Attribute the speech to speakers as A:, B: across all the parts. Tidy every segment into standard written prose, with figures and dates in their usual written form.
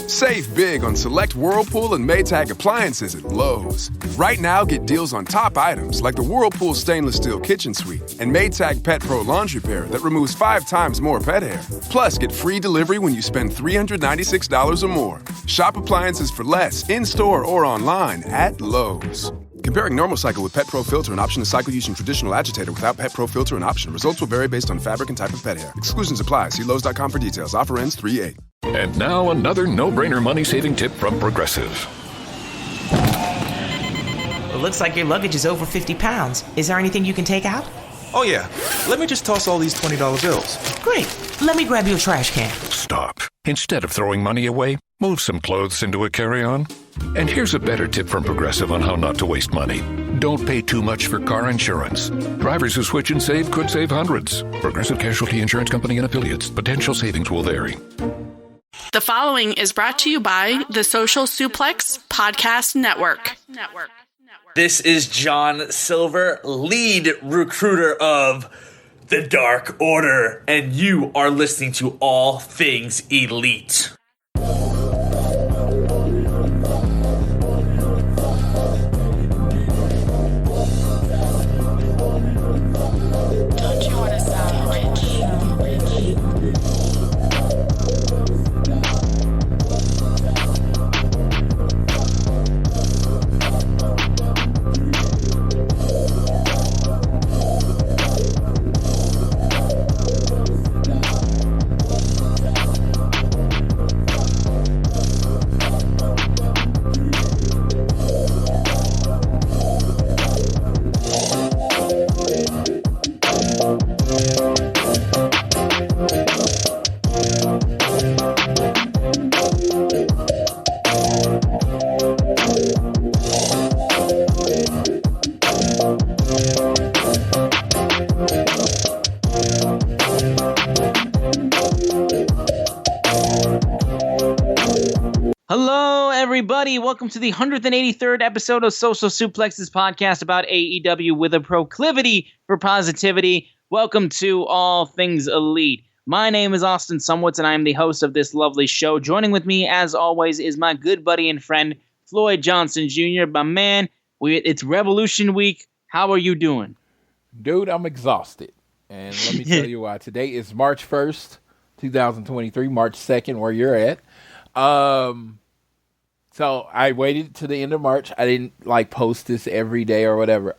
A: Save big on select Whirlpool and Maytag appliances at Lowe's. Right now, get deals on top items like the Whirlpool Stainless Steel Kitchen Suite and Maytag Pet Pro Laundry Pair that removes 5 times more pet hair. Plus, get free delivery when you spend $396 or more. Shop appliances for less in-store or online at Lowe's. Comparing normal cycle with Pet Pro Filter and option to cycle using traditional agitator without Pet Pro Filter and option. Results will vary based on fabric and type of pet hair. Exclusions apply. See Lowe's.com for details. Offer ends 3/8.
B: And now another no-brainer money-saving tip from Progressive.
C: It looks like your luggage is over 50 pounds. Is there anything you can take out?
D: Oh yeah, let me just toss all these $20 bills.
C: Great. Let me grab you a trash can.
B: Stop. Instead of throwing money away, move some clothes into a carry-on. And here's a better tip from Progressive on how not to waste money. Don't pay too much for car insurance. Drivers who switch and save could save hundreds. Progressive Casualty Insurance Company and Affiliates. Potential savings will vary.
E: The following is brought to you by the Social Suplex Podcast Network.
F: This is John Silver, lead recruiter of the Dark Order, and you are listening to All Things Elite.
G: Hello, everybody. Welcome to the 183rd episode of Social Suplex's podcast about AEW with a proclivity for positivity. Welcome to All Things Elite. My name is Austin Sumwitz, and I am the host of this lovely show. Joining with me, as always, is my good buddy and friend, Floyd Johnson Jr. My man, it's Revolution Week. How are you doing?
H: Dude, I'm exhausted. And let me tell you why. Today is March 1st, 2023, March 2nd, where you're at. So I waited to the end of March. I didn't post this every day or whatever,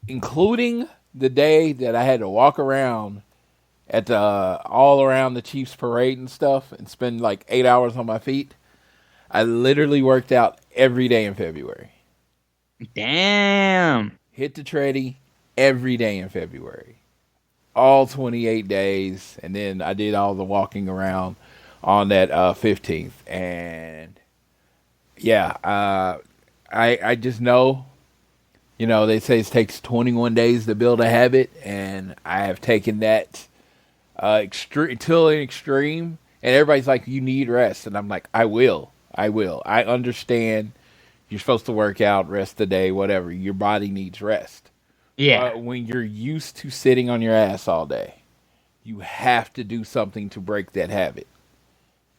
H: including the day that I had to walk around at all around the Chiefs parade and stuff and spend 8 hours on my feet. I literally worked out every day in February.
G: Damn.
H: Hit the treadie every day in February. All 28 days. And then I did all the walking around on that 15th. And yeah, I just know, they say it takes 21 days to build a habit, and I have taken that till an extreme, and everybody's like, you need rest, and I'm like, I will. I understand you're supposed to work out, rest the day, whatever. Your body needs rest.
G: Yeah.
H: But when you're used to sitting on your ass all day, you have to do something to break that habit.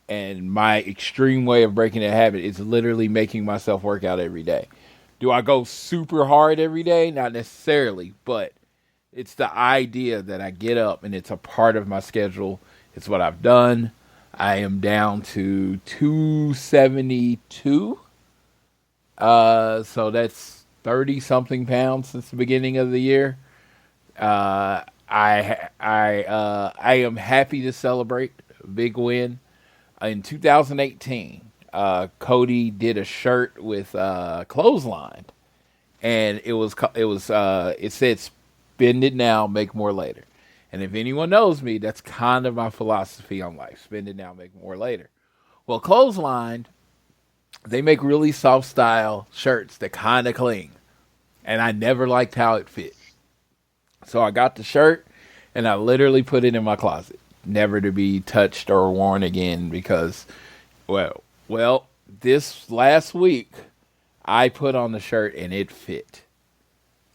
H: And my extreme way of breaking that habit is literally making myself work out every day. Do I go super hard every day? Not necessarily, but it's the idea that I get up and it's a part of my schedule. It's what I've done. I am down to 272. So that's 30-something pounds since the beginning of the year. I am happy to celebrate a big win. In 2018, Cody did a shirt with Clothesline, and it said "Spend it now, make more later." And if anyone knows me, that's kind of my philosophy on life: spend it now, make more later. Well, Clothesline, they make really soft style shirts that kind of cling, and I never liked how it fit. So I got the shirt, and I literally put it in my closet, never to be touched or worn again because, well, this last week I put on the shirt and it fit.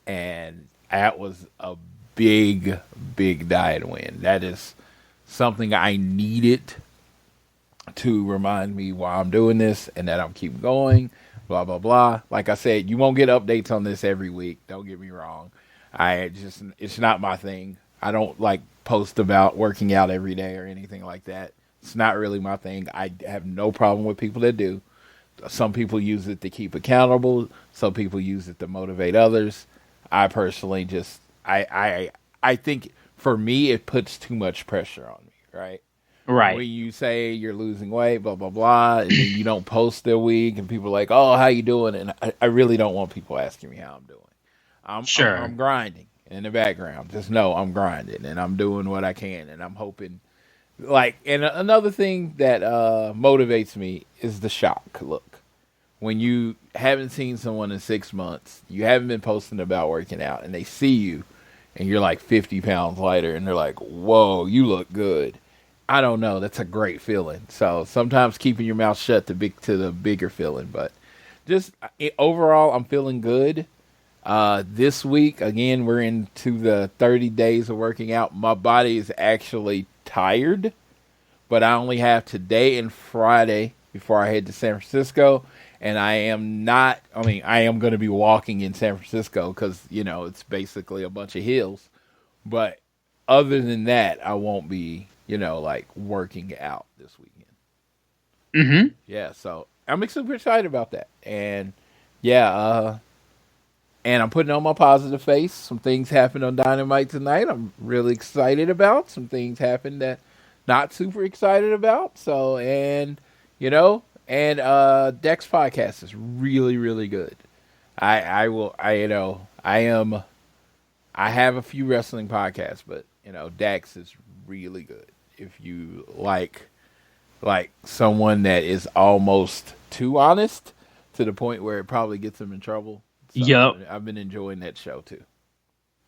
H: And that was a big diet win. That is something I needed to remind me why I'm doing this and that I'm keep going, blah, blah, blah. Like I said, you won't get updates on this every week. Don't get me wrong. It's not my thing. I don't like post about working out every day or anything like that. It's not really my thing. I have no problem with people that do. Some people use it to keep accountable. Some people use it to motivate others. I personally just, I think for me, it puts too much pressure on me, right?
G: Right.
H: When you say you're losing weight, blah, blah, blah, and then you don't post a week and people are like, oh, how you doing? And I really don't want people asking me how I'm doing. I'm grinding in the background. Just know I'm grinding and I'm doing what I can and I'm hoping. And another thing that motivates me is the shock look. When you haven't seen someone in 6 months, you haven't been posting about working out, and they see you, and you're like 50 pounds lighter, and they're like, whoa, you look good. I don't know. That's a great feeling. So sometimes keeping your mouth shut to the bigger feeling. But just overall, I'm feeling good. This week, again, we're into the 30 days of working out. My body is actually tired, but I only have today and Friday before I head to San Francisco. And I am going to be walking in San Francisco because, it's basically a bunch of hills. But other than that, I won't be, working out this weekend.
G: Mm-hmm.
H: Yeah, so I'm super excited about that. And, and I'm putting on my positive face. Some things happened on Dynamite tonight I'm really excited about. Some things happened that not super excited about. So, Dex podcast is really, really good. I have a few wrestling podcasts, but Dex is really good. If you like someone that is almost too honest to the point where it probably gets them in trouble. So
G: yep.
H: I've been enjoying that show too.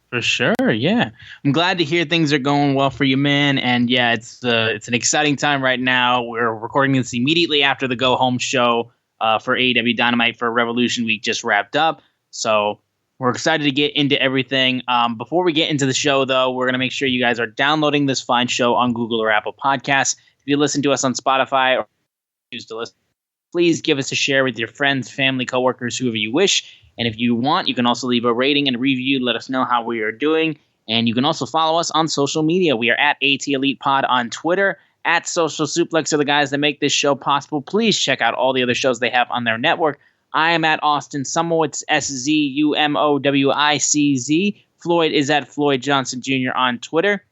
G: For sure, yeah. I'm glad to hear things are going well for you, man. And yeah, it's an exciting time right now. We're recording this immediately after the Go Home Show for AEW Dynamite for Revolution Week just wrapped up. So we're excited to get into everything. Before we get into the show, though, we're going to make sure you guys are downloading this fine show on Google or Apple Podcasts. If you listen to us on Spotify or choose to listen, please give us a share with your friends, family, coworkers, whoever you wish. And if you want, you can also leave a rating and a review. Let us know how we are doing. And you can also follow us on social media. We are at AT Elite Pod on Twitter. At Social Suplex are the guys that make this show possible. Please check out all the other shows they have on their network. I am at Austin Samoa. It's SZUMOWICZ. Floyd is at Floyd Johnson Jr. on Twitter.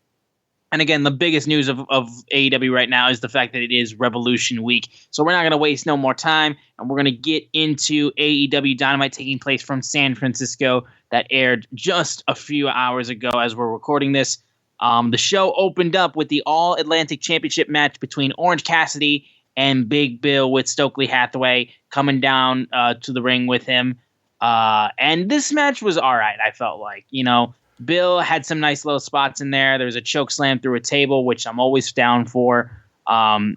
G: And again, the biggest news of AEW right now is the fact that it is Revolution Week. So we're not going to waste no more time, and we're going to get into AEW Dynamite taking place from San Francisco that aired just a few hours ago as we're recording this. The show opened up with the All-Atlantic Championship match between Orange Cassidy and Big Bill with Stokely Hathaway coming down to the ring with him. And this match was all right, I felt like. Bill had some nice little spots in there. There was a choke slam through a table, which I'm always down for. The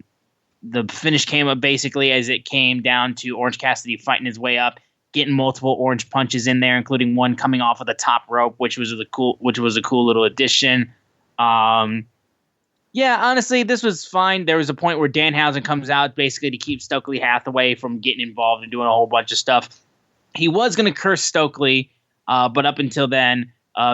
G: finish came up basically as it came down to Orange Cassidy fighting his way up, getting multiple orange punches in there, including one coming off of the top rope, which was a cool little addition. Honestly, this was fine. There was a point where Danhausen comes out basically to keep Stokely Hathaway from getting involved and doing a whole bunch of stuff. He was going to curse Stokely, but up until then,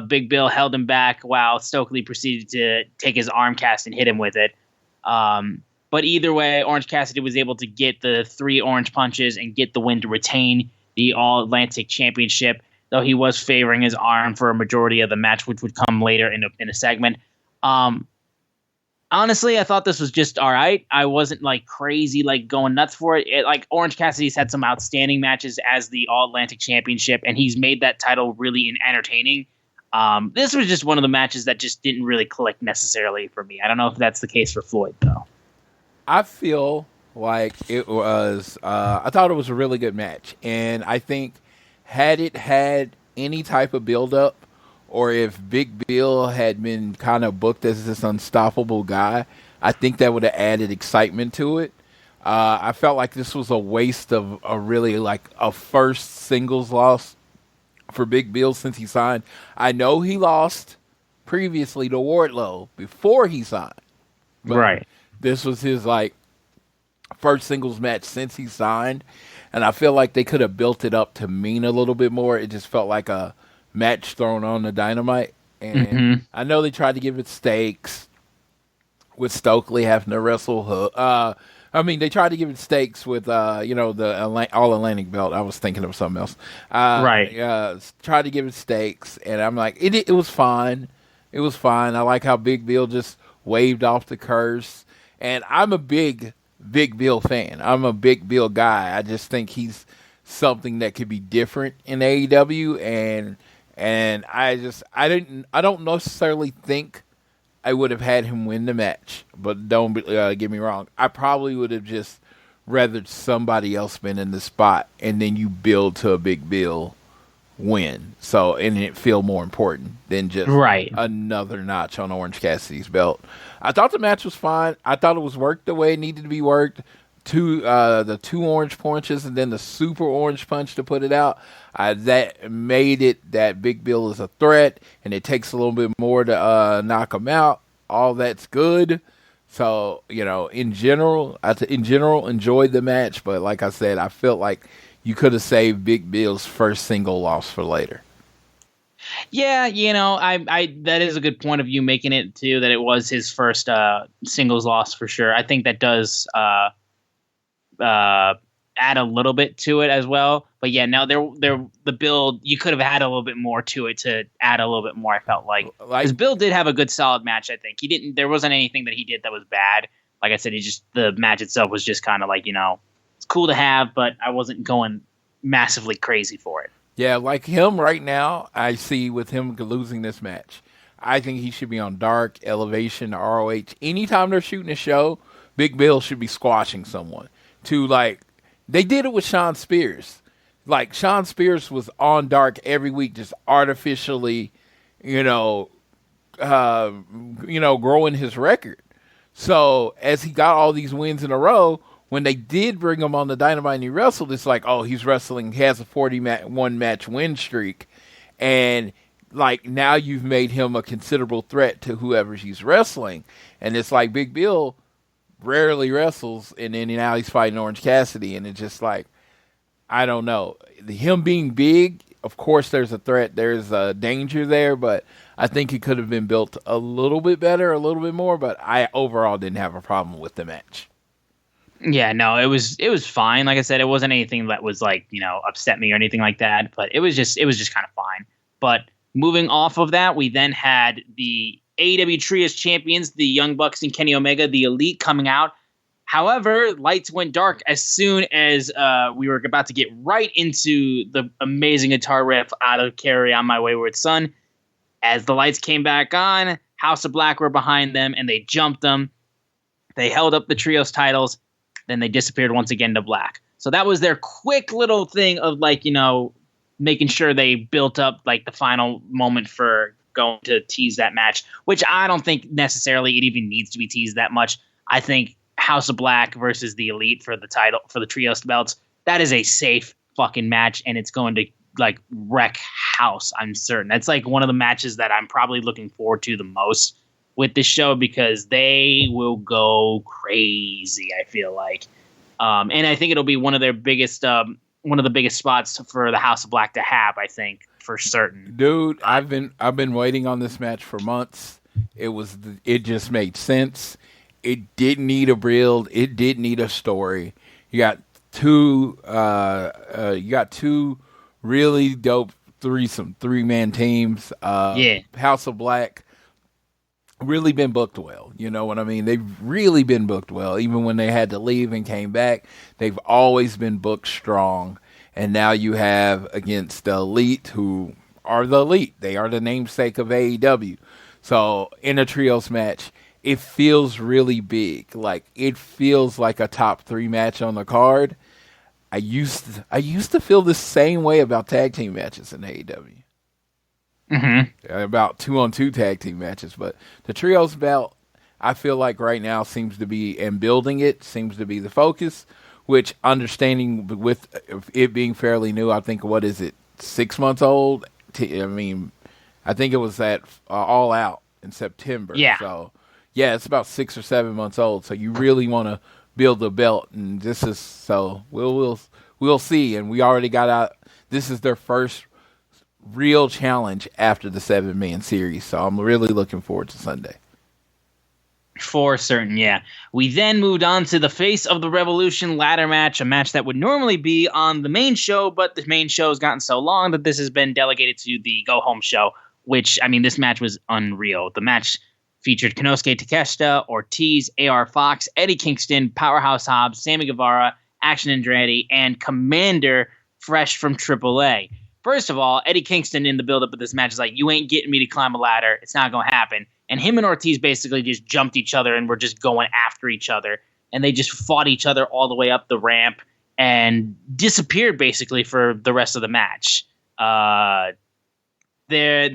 G: Big Bill held him back while Stokely proceeded to take his arm cast and hit him with it. But either way, Orange Cassidy was able to get the 3 orange punches and get the win to retain the All-Atlantic Championship, though he was favoring his arm for a majority of the match, which would come later in a segment. Honestly, I thought this was just all right. I wasn't crazy going nuts for it. Orange Cassidy's had some outstanding matches as the All-Atlantic Championship, and he's made that title really entertaining. This was just one of the matches that just didn't really click necessarily for me. I don't know if that's the case for Floyd, though.
H: I feel like it was, I thought it was a really good match. And I think had it had any type of build-up, or if Big Bill had been kind of booked as this unstoppable guy, I think that would have added excitement to it. I felt like this was a waste of a really a first singles loss for Big Bill since he signed. I know he lost previously to Wardlow before he signed.
G: Right.
H: This was his first singles match since he signed, and I feel like they could have built it up to mean a little bit more. It just felt like a match thrown on the Dynamite, and I know they tried to give it stakes with Stokely having to wrestle they tried to give it stakes with the All Atlantic belt. I was thinking of something else. Right. Tried to give it stakes, and I'm like, it was fine. It was fine. I like how Big Bill just waved off the curse, and I'm a big Bill fan. I'm a Big Bill guy. I just think he's something that could be different in AEW, and I don't necessarily think I would have had him win the match, but don't get me wrong. I probably would have just rather somebody else been in the spot, and then you build to a Big Bill win. So, and it feel more important than just another notch on Orange Cassidy's belt. I thought the match was fine. I thought it was worked the way it needed to be worked. The two orange punches and then the super orange punch to put it out. That made it that Big Bill is a threat, and it takes a little bit more to knock him out. All that's good. So, in general, enjoyed the match. But like I said, I felt like you could have saved Big Bill's first single loss for later.
G: Yeah, I that is a good point of you making it too, that it was his first singles loss for sure. I think that does add a little bit to it as well. But yeah, no, the build, you could have had a little bit more to it to add a little bit more. I felt like because Bill did have a good solid match. I think there wasn't anything that he did that was bad. Like I said, the match itself was just kind of like, it's cool to have, but I wasn't going massively crazy for it.
H: Yeah, like him right now, I see with him losing this match, I think he should be on Dark, Elevation, ROH. Anytime they're shooting a show, Big Bill should be squashing someone. They did it with Sean Spears. Like, Sean Spears was on Dark every week, just artificially, growing his record. So as he got all these wins in a row, when they did bring him on the Dynamite and he wrestled, it's like, oh, he's wrestling. He has a 41 match win streak. And like, now you've made him a considerable threat to whoever he's wrestling. And it's like Big Bill rarely wrestles, and then now he's fighting Orange Cassidy. And it's just like, I don't know. Him being big, of course there's a threat. There's a danger there, but I think it could have been built a little bit better, a little bit more. But I overall didn't have a problem with the match.
G: Yeah, no, it was fine. Like I said, it wasn't anything that was like, upset me or anything like that, but it was just kind of fine. But moving off of that, we then had the AEW Trios champions, the Young Bucks and Kenny Omega, the Elite, coming out. However, lights went dark as soon as we were about to get right into the amazing guitar riff out of Carry On My Wayward Son. As the lights came back on, House of Black were behind them, and they jumped them. They held up the Trios titles. Then they disappeared once again to black. So that was their quick little thing of like, making sure they built up like the final moment for going to tease that match, which I don't think necessarily it even needs to be teased that much. I think House of Black versus the Elite for the title, for the Trios belts, that is a safe fucking match, and it's going to like wreck house, I'm certain. That's like one of the matches that I'm probably looking forward to the most with this show, because they will go crazy, I feel like. And I think it'll be one of the biggest spots for the House of Black to have, I think, for certain.
H: Dude, I've been waiting on this match for months. It just made sense. It didn't need a build. It didn't need a story. You got two really dope three-man teams. House of Black really been booked well. You know what I mean? They've really been booked well. Even when they had to leave and came back, they've always been booked strong. And now you have against the Elite, who are the Elite. They are the namesake of AEW. So in a trios match, it feels really big. Like, it feels like a top 3 match on the card. I used to feel the same way about tag team matches in AEW. Mm-hmm. About 2-on-2 tag team matches, but the trios belt, I feel like right now seems to be, and building it seems to be the focus. Which, understanding with it being fairly new, I think, what is it, 6 months old? I think it was at All Out in September.
G: Yeah.
H: So yeah, it's about 6 or 7 months old. So you really want to build a belt. And this is so we'll see. And we already got out. This is their first real challenge after the 7-man series. So I'm really looking forward to Sunday.
G: For certain, yeah. We then moved on to the Face of the Revolution ladder match, a match that would normally be on the main show, but the main show has gotten so long that this has been delegated to the Go Home Show, which, I mean, this match was unreal. The match featured Konosuke Takeshita, Ortiz, AR Fox, Eddie Kingston, Powerhouse Hobbs, Sammy Guevara, Action Andretti, and Commander fresh from AAA. First of all, Eddie Kingston in the build-up of this match is like, you ain't getting me to climb a ladder. It's not going to happen. And him and Ortiz basically just jumped each other and were just going after each other. And they just fought each other all the way up the ramp and disappeared basically for the rest of the match. Then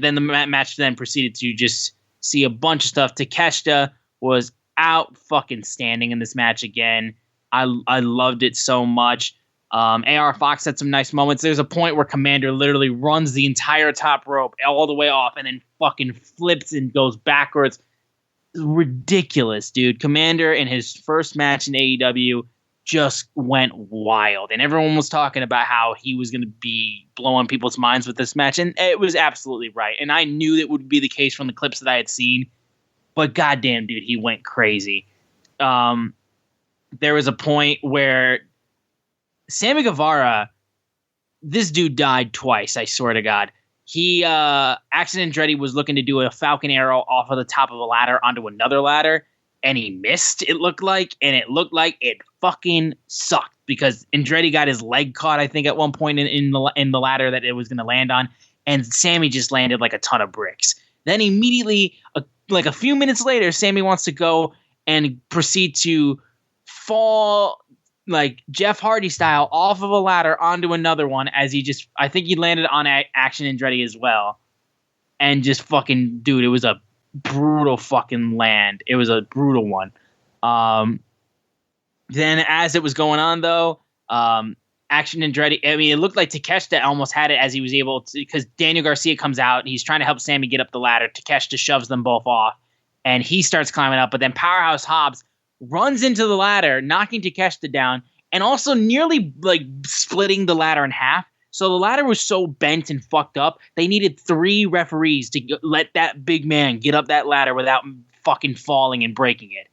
G: the match then proceeded to just see a bunch of stuff. Takeshita was out fucking standing in this match again. I loved it so much. AR Fox had some nice moments. There's a point where Commander literally runs the entire top rope all the way off and then fucking flips and goes backwards. Ridiculous, dude. Commander in his first match in AEW just went wild. And everyone was talking about how he was going to be blowing people's minds with this match. And it was absolutely right. And I knew that would be the case from the clips that I had seen. But goddamn, dude, he went crazy. There was a point where Sammy Guevara, this dude died twice, I swear to God. He, Action Andretti was looking to do a Falcon Arrow off of the top of a ladder onto another ladder, and he missed, it looked like, and it looked like it fucking sucked, because Andretti got his leg caught, I think, at one point in the ladder that it was going to land on, and Sammy just landed like a ton of bricks. Then immediately, like a few minutes later, Sammy wants to go and proceed to fall like Jeff Hardy style off of a ladder onto another one as I think he landed on Action Andretti as well. And just fucking, dude, it was a brutal fucking land. It was a brutal one. Then as it was going on though, Action Andretti, I mean, it looked like Takeshita almost had it as he was able to, because Daniel Garcia comes out and he's trying to help Sammy get up the ladder. Takeshita shoves them both off and he starts climbing up, but then Powerhouse Hobbs runs into the ladder, knocking Takeshita down, and also nearly like splitting the ladder in half. So the ladder was so bent and fucked up, they needed 3 referees to let that big man get up that ladder without fucking falling and breaking it.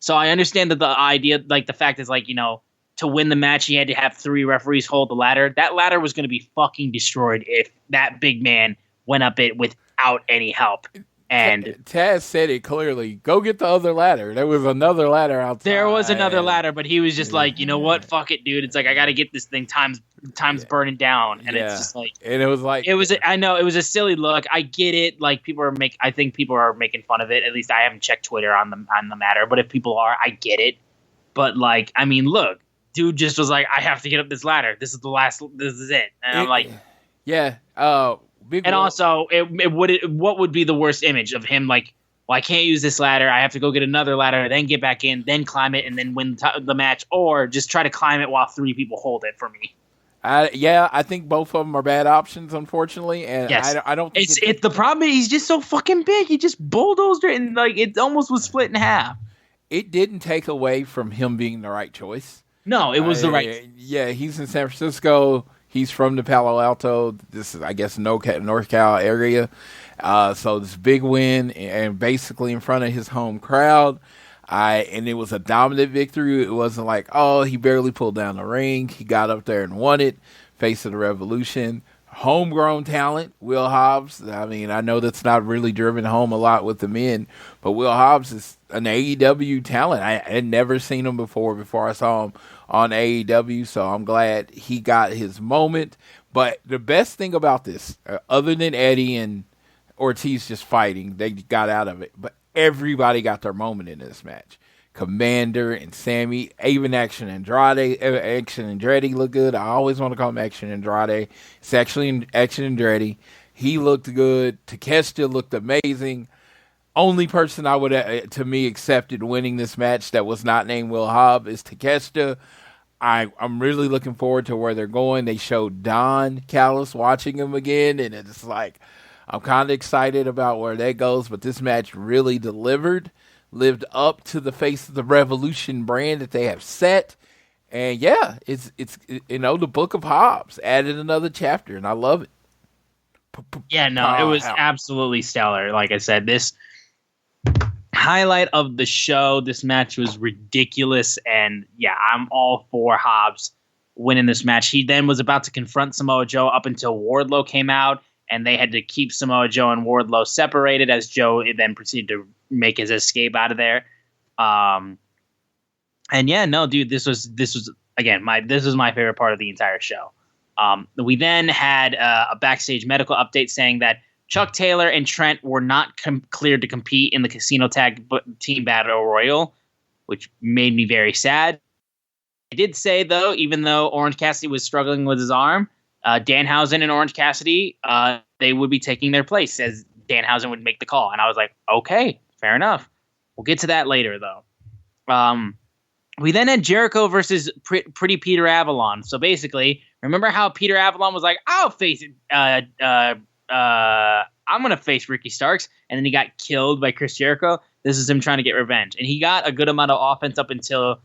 G: So I understand that the idea, like the fact is like, you know, to win the match, he had to have 3 referees hold the ladder. That ladder was going to be fucking destroyed if that big man went up it without any help. And
H: Taz said it clearly. Go get the other ladder. There was another ladder outside.
G: There was another ladder, but he was just like, you know what? Fuck it, dude. It's like, I got to get this thing. Time's burning down. And it's just like,
H: and it was like,
G: I know it was a silly look. I get it. Like I think people are making fun of it. At least I haven't checked Twitter on the matter, but if people are, I get it. But like, I mean, look, dude just was like, I have to get up this ladder. This is it. And I'm like,
H: yeah.
G: Also, what would be the worst image of him? Like, well, I can't use this ladder. I have to go get another ladder, then get back in, then climb it, and then win the match, or just try to climb it while 3 people hold it for me.
H: I think both of them are bad options, unfortunately. And yes. I don't think
G: it's the problem. He's just so fucking big. He just bulldozed it, and like it almost was split in half.
H: It didn't take away from him being the right choice.
G: No, it was the right.
H: Yeah, he's in San Francisco. He's from the Palo Alto. This is, I guess, North Cal area. So this big win, and basically in front of his home crowd. And it was a dominant victory. It wasn't like, oh, he barely pulled down the ring. He got up there and won it. Face of the Revolution. Homegrown talent, Will Hobbs. I mean, I know that's not really driven home a lot with the men, but Will Hobbs is an AEW talent. I had never seen him before I saw him on AEW, so I'm glad he got his moment. But the best thing about this, other than Eddie and Ortiz just fighting, they got out of it, but everybody got their moment in this match. Commander and Sammy, even Action Andretti looked good. I always want to call him Action Andrade. It's actually Action Andretti. He looked good. Takeshita looked amazing. Only person I would, to me, accepted winning this match that was not named Will Hobbs is Takeshita. I'm really looking forward to where they're going. They showed Don Callis watching him again, and it's like, I'm kind of excited about where that goes, but this match really delivered. lived up to the Face of the Revolution brand that they have set. And yeah, it's the Book of Hobbs added another chapter, and I love it.
G: Yeah, no, it was absolutely stellar. Like I said, this highlight of the show, this match was ridiculous, and yeah, I'm all for Hobbs winning this match. He then was about to confront Samoa Joe up until Wardlow came out, and they had to keep Samoa Joe and Wardlow separated as Joe then proceeded to make his escape out of there. And yeah, no, dude, this was again this was my favorite part of the entire show. We then had a backstage medical update saying that Chuck Taylor and Trent were not cleared to compete in the Casino Tag Team Battle Royal, which made me very sad. I did say, though, even though Orange Cassidy was struggling with his arm, Danhausen and Orange Cassidy, they would be taking their place as Danhausen would make the call. And I was like, okay, fair enough. We'll get to that later, though. We then had Jericho versus Pretty Peter Avalon. So basically, remember how Peter Avalon was like, I'll face it. I'm going to face Ricky Starks. And then he got killed by Chris Jericho. This is him trying to get revenge. And he got a good amount of offense up until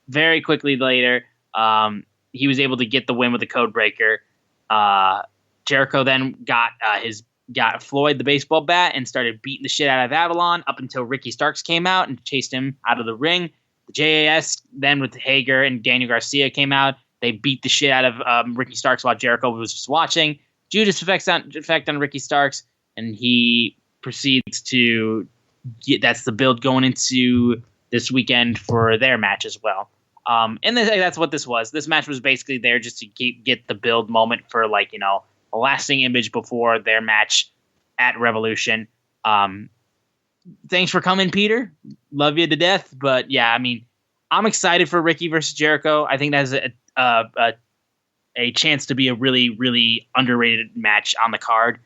G: very quickly later. He was able to get the win with the code breaker. Jericho then got Floyd the baseball bat and started beating the shit out of Avalon up until Ricky Starks came out and chased him out of the ring. The JAS then with Hager and Daniel Garcia came out. They beat the shit out of Ricky Starks while Jericho was just watching. Judas effect on Ricky Starks, and he proceeds to that's the build going into this weekend for their match as well. And that's what this was. This match was basically there just to get the build moment for a lasting image before their match at Revolution. Thanks for coming, Peter. Love you to death. But yeah, I mean, I'm excited for Ricky versus Jericho. I think that's a chance to be a really, really underrated match on the card.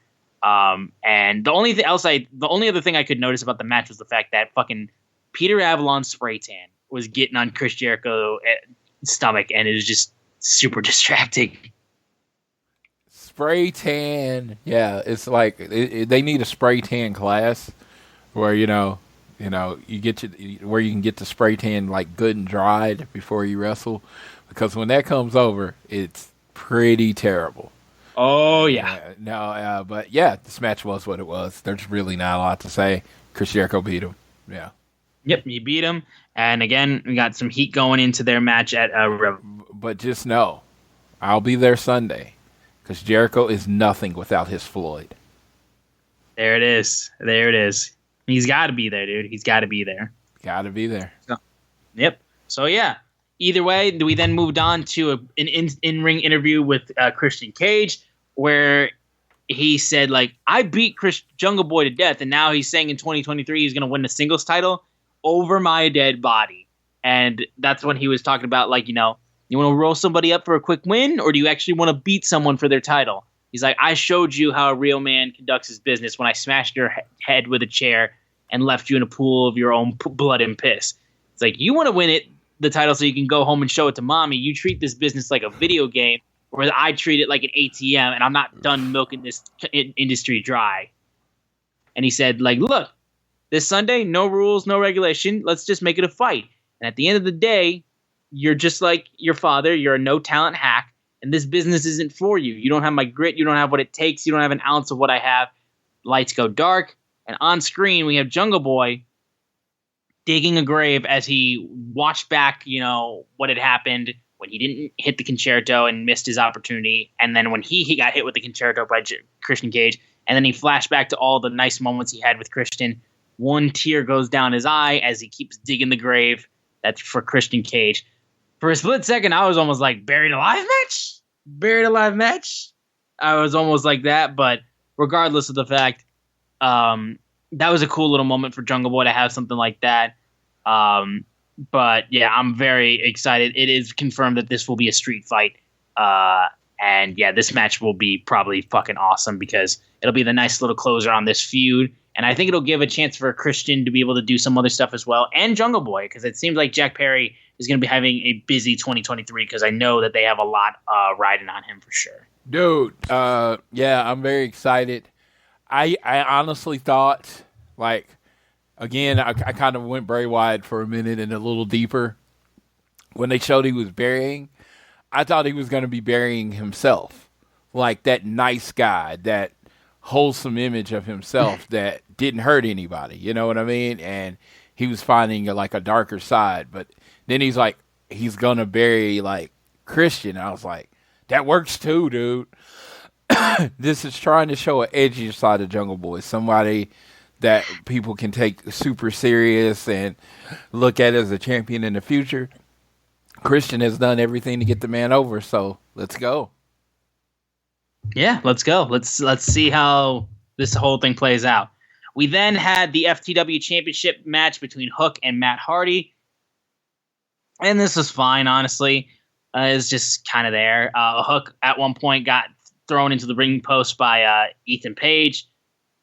G: And the only other thing I could notice about the match was the fact that fucking Peter Avalon's spray tan was getting on Chris Jericho's stomach, and it was just super distracting.
H: Spray tan, yeah, it's like they need a spray tan class where you get where you can get the spray tan like good and dried before you wrestle, because when that comes over, it's pretty terrible.
G: Oh yeah,
H: but yeah, this match was what it was. There's really not a lot to say. Chris Jericho beat him. Yeah.
G: Yep, he beat him, and again, we got some heat going into their match at
H: But just know, I'll be there Sunday, because Jericho is nothing without his Floyd.
G: There it is. He's got to be there, dude. He's got to be there.
H: Got to be there.
G: Yep. So yeah. Either way, we then moved on to an in-ring interview with Christian Cage, where he said, I beat Jungle Boy to death, and now he's saying in 2023 he's going to win the singles title over my dead body. And that's when he was talking about, you want to roll somebody up for a quick win, or do you actually want to beat someone for their title? He's like, I showed you how a real man conducts his business when I smashed your head with a chair and left you in a pool of your own blood and piss. It's like, you want to win the title so you can go home and show it to mommy. You treat this business like a video game, where I treat it like an ATM, and I'm not done milking this industry dry. And he said, look, this Sunday, no rules, no regulation. Let's just make it a fight. And at the end of the day, you're just like your father. You're a no-talent hack, and this business isn't for you. You don't have my grit. You don't have what it takes. You don't have an ounce of what I have. Lights go dark, and on screen, we have Jungle Boy digging a grave as he watched back, what had happened when he didn't hit the concerto and missed his opportunity. And then when he got hit with the concerto by Christian Cage, and then he flashed back to all the nice moments he had with Christian. One tear goes down his eye as he keeps digging the grave. That's for Christian Cage. For a split second, I was almost like, buried alive match? I was almost like that, but regardless of the fact, that was a cool little moment for Jungle Boy to have something like that. But yeah, I'm very excited. It is confirmed that this will be a street fight. And yeah, this match will be probably fucking awesome because it'll be the nice little closer on this feud. And I think it'll give a chance for Christian to be able to do some other stuff as well. And Jungle Boy, because it seems like Jack Perry is going to be having a busy 2023 because I know that they have a lot riding on him for sure.
H: Dude, yeah, I'm very excited. I honestly thought, Again, I kind of went Bray Wyatt for a minute and a little deeper. When they showed he was burying, I thought he was going to be burying himself. Like that nice guy, that wholesome image of himself that didn't hurt anybody. You know what I mean? And he was finding like a darker side. But then he's like, he's going to bury like Christian. I was like, that works too, dude. This is trying to show an edgier side of Jungle Boy. Somebody that people can take super serious and look at as a champion in the future. Christian has done everything to get the man over, so let's go.
G: Yeah, let's go. Let's see how this whole thing plays out. We then had the FTW Championship match between Hook and Matt Hardy. And this was fine, honestly. It's just kind of there. Hook at one point got thrown into the ring post by Ethan Page.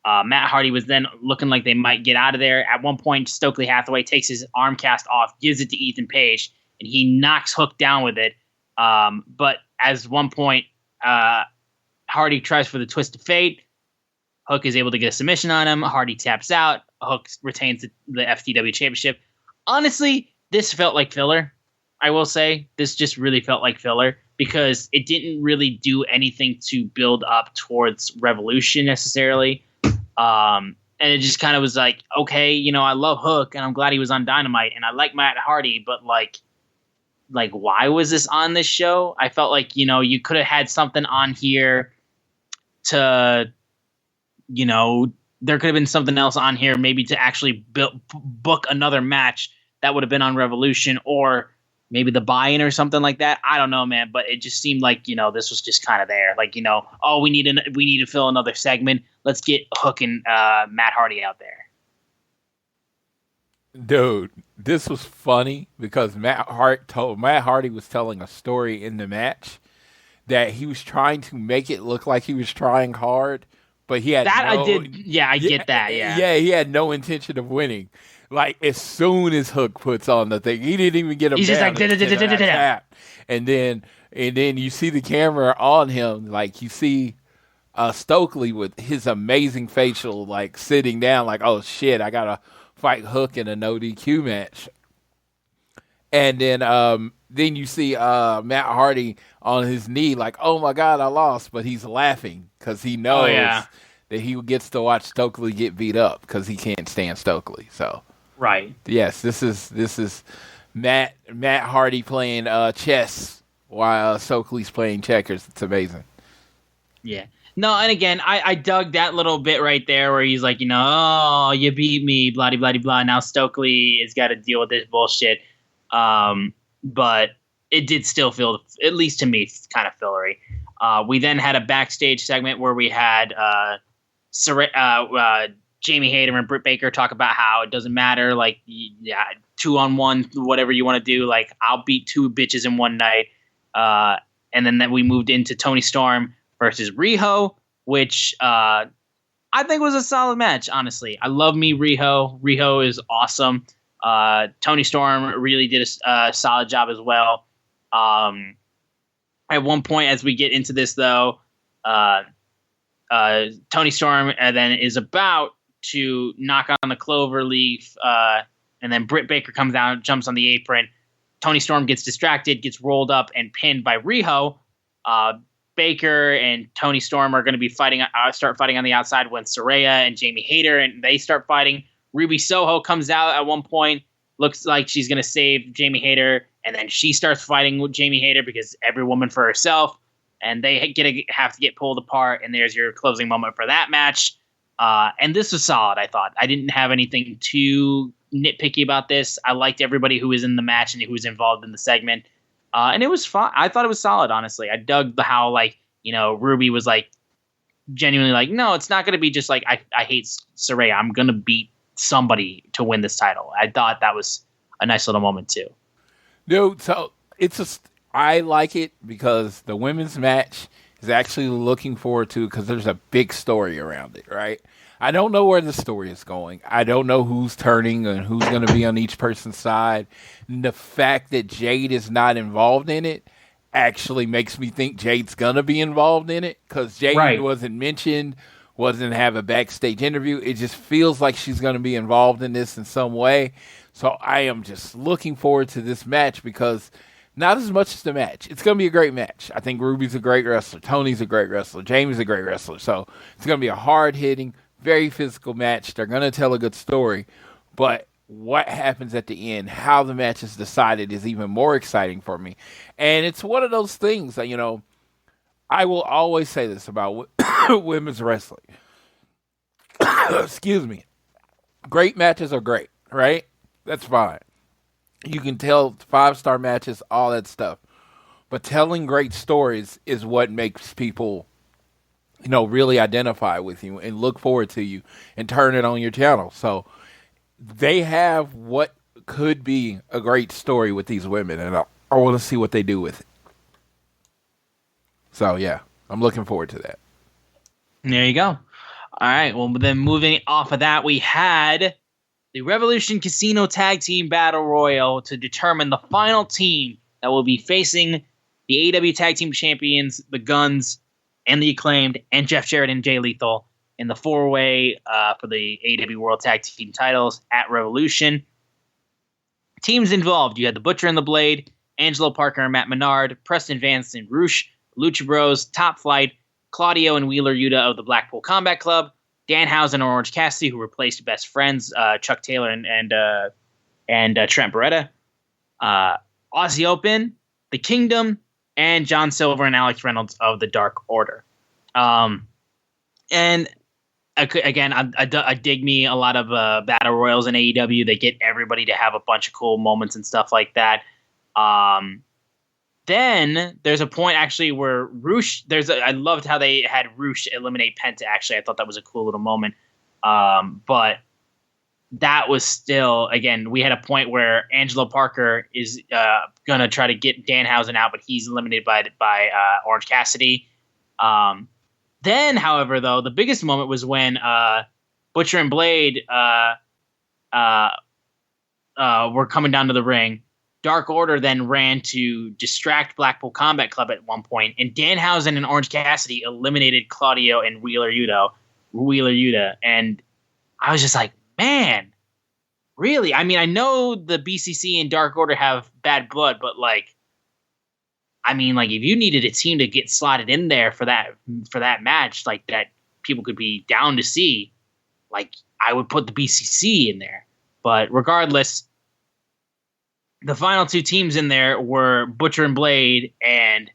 G: Matt Hardy was then looking like they might get out of there. At one point, Stokely Hathaway takes his arm cast off, gives it to Ethan Page, and he knocks Hook down with it. But as one point, Hardy tries for the twist of fate. Hook is able to get a submission on him. Hardy taps out. Hook retains the FTW Championship. Honestly, this felt like filler. I will say this just really felt like filler because it didn't really do anything to build up towards Revolution necessarily. And it just kind of was like, okay, you know, I love Hook and I'm glad he was on Dynamite and I like Matt Hardy, but like why was this on this show? I felt like, you know, you could have had something on here to, you know, there could have been something else on here maybe to actually book another match that would have been on Revolution or maybe the buy-in or something like that. I don't know, man, but it just seemed like, you know, this was just kind of there. Like, you know, oh, we need to fill another segment. Let's get Hook and Matt Hardy out there.
H: Dude, this was funny because Matt Hardy was telling a story in the match that he was trying to make it look like he was trying hard, but he had
G: I get that.
H: Yeah, he had no intention of winning. Like, as soon as Hook puts on the thing, he didn't even get him. He's just like, tap. And then you see the camera on him, like you see Stokely with his amazing facial, like sitting down, like, oh shit, I gotta fight Hook in a no DQ match. And then you see Matt Hardy on his knee, like, oh my god, I lost, but he's laughing because he knows that he gets to watch Stokely get beat up because he can't stand Stokely. So.
G: Right.
H: Yes, this is Matt Hardy playing chess while Stokely's playing checkers. It's amazing.
G: Yeah. No, and again, I dug that little bit right there where he's like, you know, oh, you beat me, blah, blah, blah. Now Stokely has got to deal with this bullshit. But it did still feel, at least to me, kind of fillery. We then had a backstage segment where we had Jamie Hayter and Britt Baker talk about how it doesn't matter, like, 2-on-1, whatever you want to do, like, I'll beat 2 bitches in one night. And then we moved into Toni Storm versus Riho, which I think was a solid match, honestly. I love me Riho. Riho is awesome. Toni Storm really did a solid job as well. At one point, as we get into this, though, Toni Storm then is about to knock on the clover leaf, and then Britt Baker comes out, jumps on the apron. Toni Storm gets distracted, gets rolled up and pinned by Riho. Baker and Toni Storm are going to be start fighting on the outside when Soraya and Jamie Hayter, and they start fighting. Ruby Soho comes out at one point, looks like she's going to save Jamie Hayter, and then she starts fighting with Jamie Hayter because every woman for herself, and they have to get pulled apart, and there's your closing moment for that match. And this was solid, I thought. I didn't have anything too nitpicky about this. I liked everybody who was in the match and who was involved in the segment. And it was fun. I thought it was solid, honestly. I dug how, like, you know, Ruby was, like, genuinely like, no, it's not going to be just like, I hate Soraya. I'm going to beat somebody to win this title. I thought that was a nice little moment, too.
H: Dude, so I like it because the women's match is actually looking forward to because there's a big story around it, right? I don't know where the story is going. I don't know who's turning and who's going to be on each person's side. And the fact that Jade is not involved in it actually makes me think Jade's going to be involved in it because Jade wasn't mentioned wasn't have a backstage interview. It just feels like she's going to be involved in this in some way. So I am just looking forward to this match because not as much as the match. It's going to be a great match. I think Ruby's a great wrestler. Tony's a great wrestler. Jamie's a great wrestler. So it's going to be a hard-hitting, very physical match. They're going to tell a good story. But what happens at the end, how the match is decided is even more exciting for me. And it's one of those things that, I will always say this about women's wrestling. Excuse me. Great matches are great, right? That's fine. You can tell 5-star matches, all that stuff. But telling great stories is what makes people, really identify with you and look forward to you and turn it on your channel. So they have what could be a great story with these women, and I want to see what they do with it. So, yeah, I'm looking forward to that.
G: There you go. All right, well, then moving off of that, we had the Revolution Casino Tag Team Battle Royal to determine the final team that will be facing the AEW Tag Team Champions, the Guns, and the Acclaimed, and Jeff Jarrett and Jay Lethal in the 4-way for the AEW World Tag Team titles at Revolution. Teams involved, you had the Butcher and the Blade, Angelo Parker and Matt Menard, Preston Vance and Roosh, Lucha Bros, Top Flight, Claudio and Wheeler Yuta of the Blackpool Combat Club, Danhausen and Orange Cassidy, who replaced best friends Chuck Taylor and Trent Beretta, Aussie Open, The Kingdom, and John Silver and Alex Reynolds of the Dark Order. And again, I dig me a lot of battle royals in AEW. They get everybody to have a bunch of cool moments and stuff like that. Then there's a point actually where Roosh, I loved how they had Roosh eliminate Penta. Actually, I thought that was a cool little moment. But that was still, again, we had a point where Angelo Parker is going to try to get Danhausen out, but he's eliminated by Orange Cassidy. Then, however, though, the biggest moment was when Butcher and Blade were coming down to the ring. Dark Order then ran to distract Blackpool Combat Club at one point, and Danhausen and Orange Cassidy eliminated Claudio and Wheeler Yuta. And I was just like, man, really? I mean, I know the BCC and Dark Order have bad blood, but if you needed a team to get slotted in there for that match, like that people could be down to see, I would put the BCC in there. But regardless, the final two teams in there were Butcher and Blade and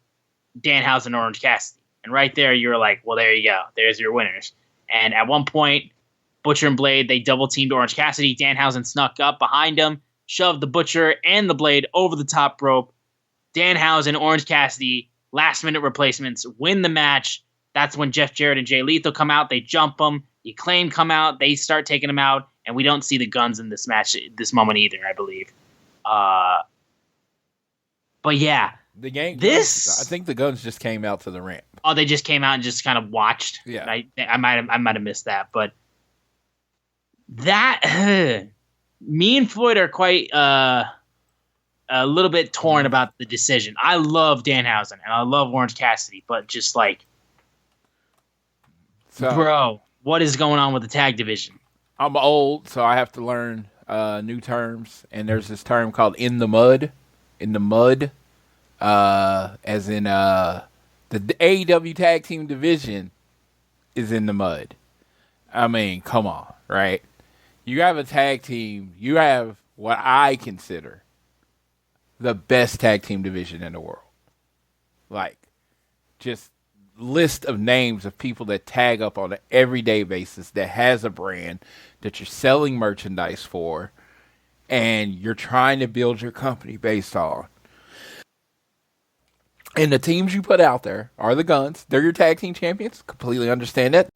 G: Danhausen and Orange Cassidy. And right there, you were like, well, there you go. There's your winners. And at one point, Butcher and Blade, they double-teamed Orange Cassidy. Danhausen snuck up behind him, shoved the Butcher and the Blade over the top rope. Danhausen, Orange Cassidy, last-minute replacements, win the match. That's when Jeff Jarrett and Jay Lethal come out. They jump them. The Acclaim come out. They start taking them out. And we don't see the Guns in this match, this moment either, I believe. But yeah,
H: the game. I think the Guns just came out to the ramp.
G: Oh, they just came out and just kind of watched.
H: Yeah,
G: I might have missed that, but that me and Floyd are quite a little bit torn about the decision. I love Danhausen and I love Orange Cassidy, but just bro, what is going on with the tag division?
H: I'm old, so I have to learn new terms, and there's this term called in the mud, as in the AEW Tag Team division is in the mud. I mean, come on, right? You have a tag team, you have what I consider the best tag team division in the world. Just list of names of people that tag up on an everyday basis, that has a brand that you're selling merchandise for, and you're trying to build your company based on. And the teams you put out there are the Guns. They're your tag team champions. Completely understand that.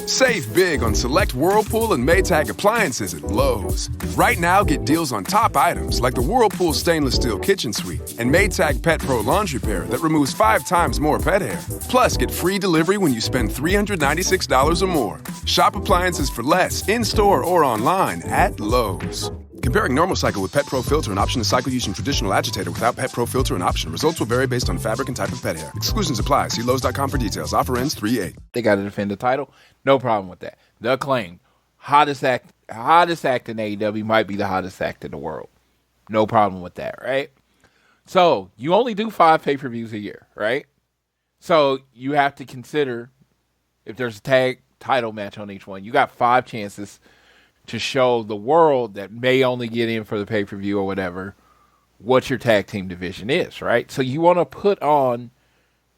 A: Save big on select Whirlpool and Maytag appliances at Lowe's. Right now, get deals on top items like the Whirlpool stainless steel kitchen suite and Maytag Pet Pro laundry pair that removes 5 times more pet hair. Plus, get free delivery when you spend $396 or more. Shop appliances for less in-store or online at Lowe's. Comparing normal cycle with Pet Pro Filter and option to cycle using traditional agitator without Pet Pro Filter and option. Results will vary based on fabric and type of pet hair. Exclusions apply. See Lowe's.com for details. Offer ends 3/8.
H: They got to defend the title. No problem with that. The Acclaim, hottest act in AEW, might be the hottest act in the world. No problem with that, right? So you only do 5 pay-per-views a year, right? So you have to consider if there's a tag title match on each one. You got 5 chances to show the world that may only get in for the pay-per-view or whatever what your tag team division is, right? So you want to put on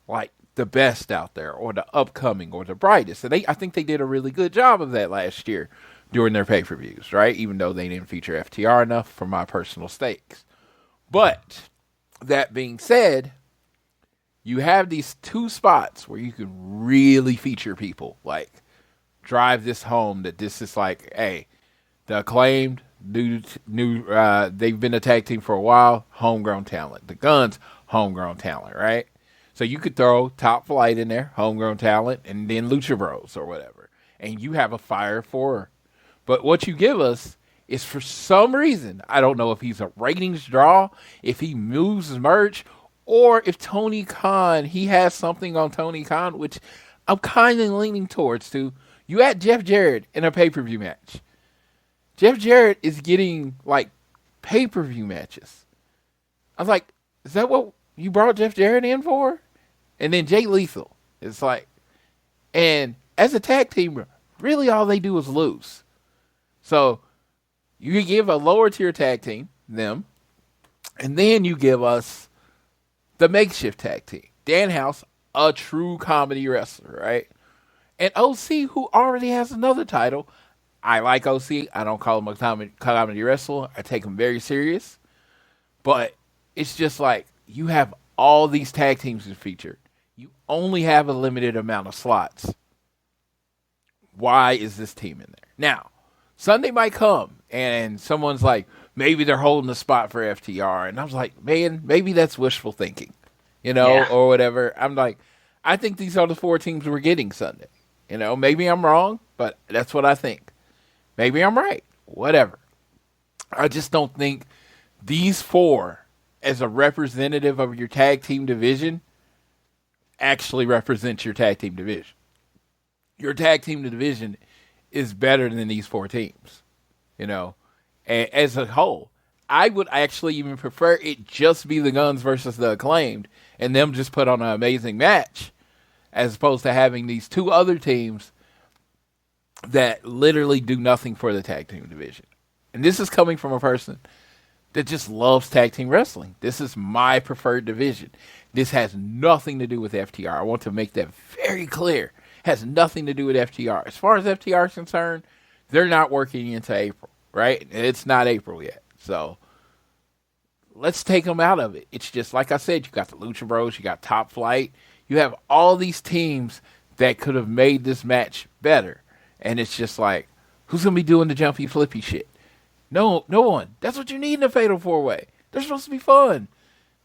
H: like the best out there or the upcoming or the brightest. And I think they did a really good job of that last year during their pay-per-views, right? Even though they didn't feature FTR enough for my personal stakes. But that being said, you have these 2 spots where you can really feature people, like drive this home that this is like, hey, the Acclaimed, they've been a tag team for a while, homegrown talent. The Guns, homegrown talent, right? So you could throw Top Flight in there, homegrown talent, and then Lucha Bros or whatever. And you have a fire 4. But what you give us is, for some reason, I don't know if he's a ratings draw, if he moves his merch, or if Tony Khan, he has something on Tony Khan, which I'm kind of leaning towards to. You had Jeff Jarrett in a pay-per-view match. Jeff Jarrett is getting, like, pay-per-view matches. I was like, is that what you brought Jeff Jarrett in for? And then Jay Lethal. It's like, and as a tag team, really all they do is lose. So you give a lower-tier tag team, them, and then you give us the makeshift tag team. Danhausen, a true comedy wrestler, right? And OC, who already has another title. I like OC. I don't call him a comedy wrestler. I take him very serious. But it's just like, you have all these tag teams to feature. You only have a limited amount of slots. Why is this team in there? Now, Sunday might come, and someone's like, maybe they're holding the spot for FTR. And I was like, man, maybe that's wishful thinking, or whatever. I'm like, I think these are the 4 teams we're getting Sunday. Maybe I'm wrong, but that's what I think. Maybe I'm right. Whatever. I just don't think these 4, as a representative of your tag team division, actually represents your tag team division. Your tag team division is better than these 4 teams. As a whole. I would actually even prefer it just be the Guns versus the Acclaimed and them just put on an amazing match, as opposed to having these 2 other teams that literally do nothing for the tag team division. And this is coming from a person that just loves tag team wrestling. This is my preferred division. This has nothing to do with FTR. I want to make that very clear. It has nothing to do with FTR. As far as FTR is concerned, they're not working into April, right? It's not April yet. So let's take them out of it. It's just, like I said, you got the Lucha Bros, you got Top Flight. You have all these teams that could have made this match better. And it's just like, who's going to be doing the jumpy flippy shit? No one. That's what you need in a Fatal 4-Way. They're supposed to be fun.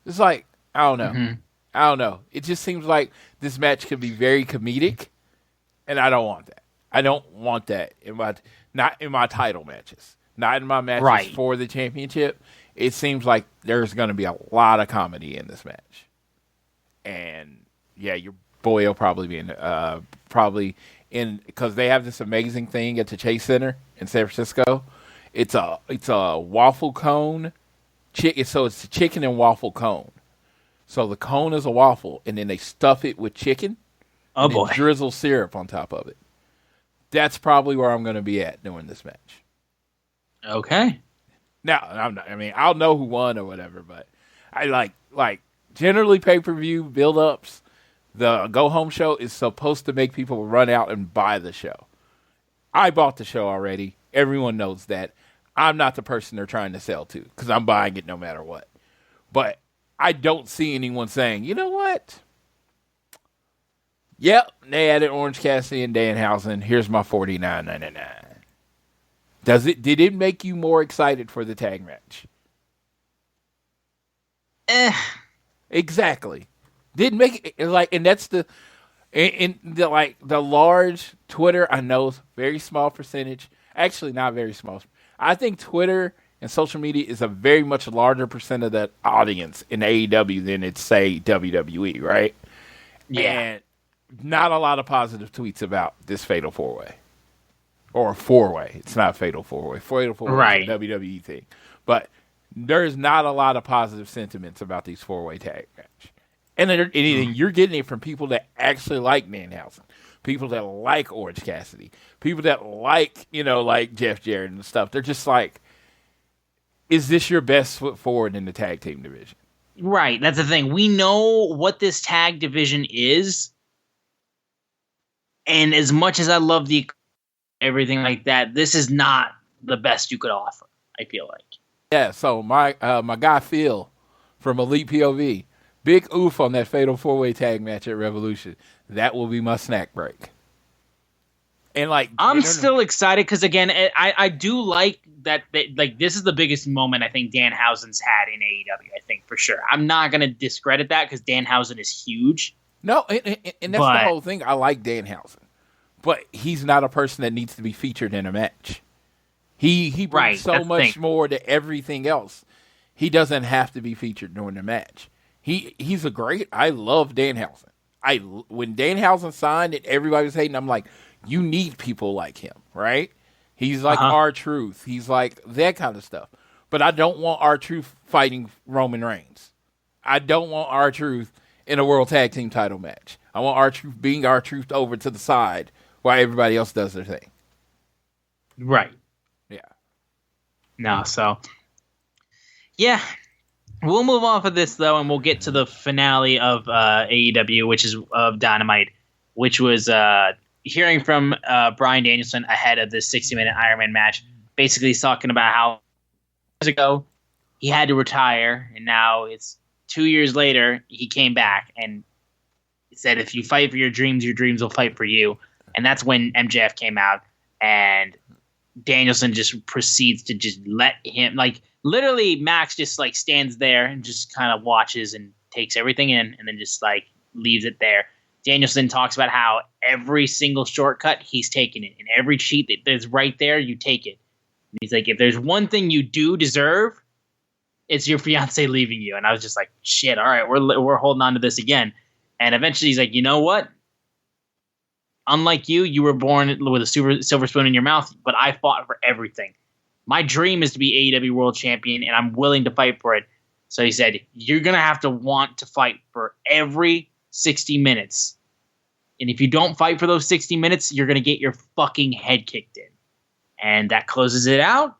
H: It's like, I don't know. Mm-hmm. I don't know. It just seems like this match could be very comedic, and I don't want that. I don't want that not in my title matches. Not in my matches for the championship. It seems like there's going to be a lot of comedy in this match. And yeah, your boy will probably be in because they have this amazing thing at the Chase Center in San Francisco. It's a waffle cone, so it's a chicken and waffle cone. So the cone is a waffle, and then they stuff it with chicken. Oh boy! Drizzle syrup on top of it. That's probably where I'm going to be at during this match.
G: Okay.
H: Now, I'll know who won or whatever, but I like generally pay-per-view build-ups. The Go Home Show is supposed to make people run out and buy the show. I bought the show already. Everyone knows that. I'm not the person they're trying to sell to because I'm buying it no matter what. But I don't see anyone saying, you know what? Yep, they added Orange Cassidy and Danhausen. Here's my $49.99. Did it make you more excited for the tag match? Exactly. Didn't make it like, and that's the large Twitter. I know very small percentage. Actually, not very small. I think Twitter And social media is a very much larger percent of the audience in AEW than it's, say, WWE, right?
G: Yeah.
H: And not a lot of positive tweets about this Fatal 4-Way. Or 4-Way. It's not Fatal 4-Way. Fatal 4-Way is a WWE thing. But there's not a lot of positive sentiments about these 4-Way tag match. And you're getting it from people that actually like Danhausen. People that like Orange Cassidy. People that like, like Jeff Jarrett and stuff. They're just like, is this your best foot forward in the tag team division?
G: Right. That's the thing. We know what this tag division is. And as much as I love the everything like that, this is not the best you could offer, I feel like.
H: Yeah, so my guy Phil from Elite POV, big oof on that Fatal 4-Way tag match at Revolution. That will be my snack break. And
G: I'm still excited because, again, I do like that. This is the biggest moment I think Danhausen's had in AEW. I think for sure. I'm not gonna discredit that because Danhausen is huge.
H: No, and that's the whole thing. I like Danhausen, but he's not a person that needs to be featured in a match. He brings so much more to everything else. He doesn't have to be featured during the match. He's a great. I love Danhausen. When Danhausen signed and everybody was hating, I'm like, you need people like him, right? He's like R-Truth. He's like that kind of stuff. But I don't want R-Truth fighting Roman Reigns. I don't want R-Truth in a World Tag Team title match. I want R-Truth being R-Truth over to the side while everybody else does their thing.
G: Right.
H: Yeah.
G: No, so. Yeah. We'll move off of this, though, and we'll get to the finale of AEW, which is of Dynamite, which was hearing from Bryan Danielson ahead of this 60-minute Iron Man match. Basically, he's talking about how years ago he had to retire, and now it's 2 years later, he came back, and he said, if you fight for your dreams will fight for you. And that's when MJF came out, and Danielson just proceeds to just let him, literally Max just stands there and just kind of watches and takes everything in and then just leaves it there. Danielson talks about how every single shortcut he's taken it, and every cheat that's right there, you take it. And he's like, if there's one thing you do deserve, it's your fiance leaving you. And I was just like, shit, all right, we're holding on to this again. And eventually he's like, you know what? Unlike you were born with a silver spoon in your mouth, but I fought for everything. My dream is to be AEW World Champion, and I'm willing to fight for it. So he said, you're going to have to want to fight for every 60 minutes. And if you don't fight for those 60 minutes, you're going to get your fucking head kicked in. And that closes it out.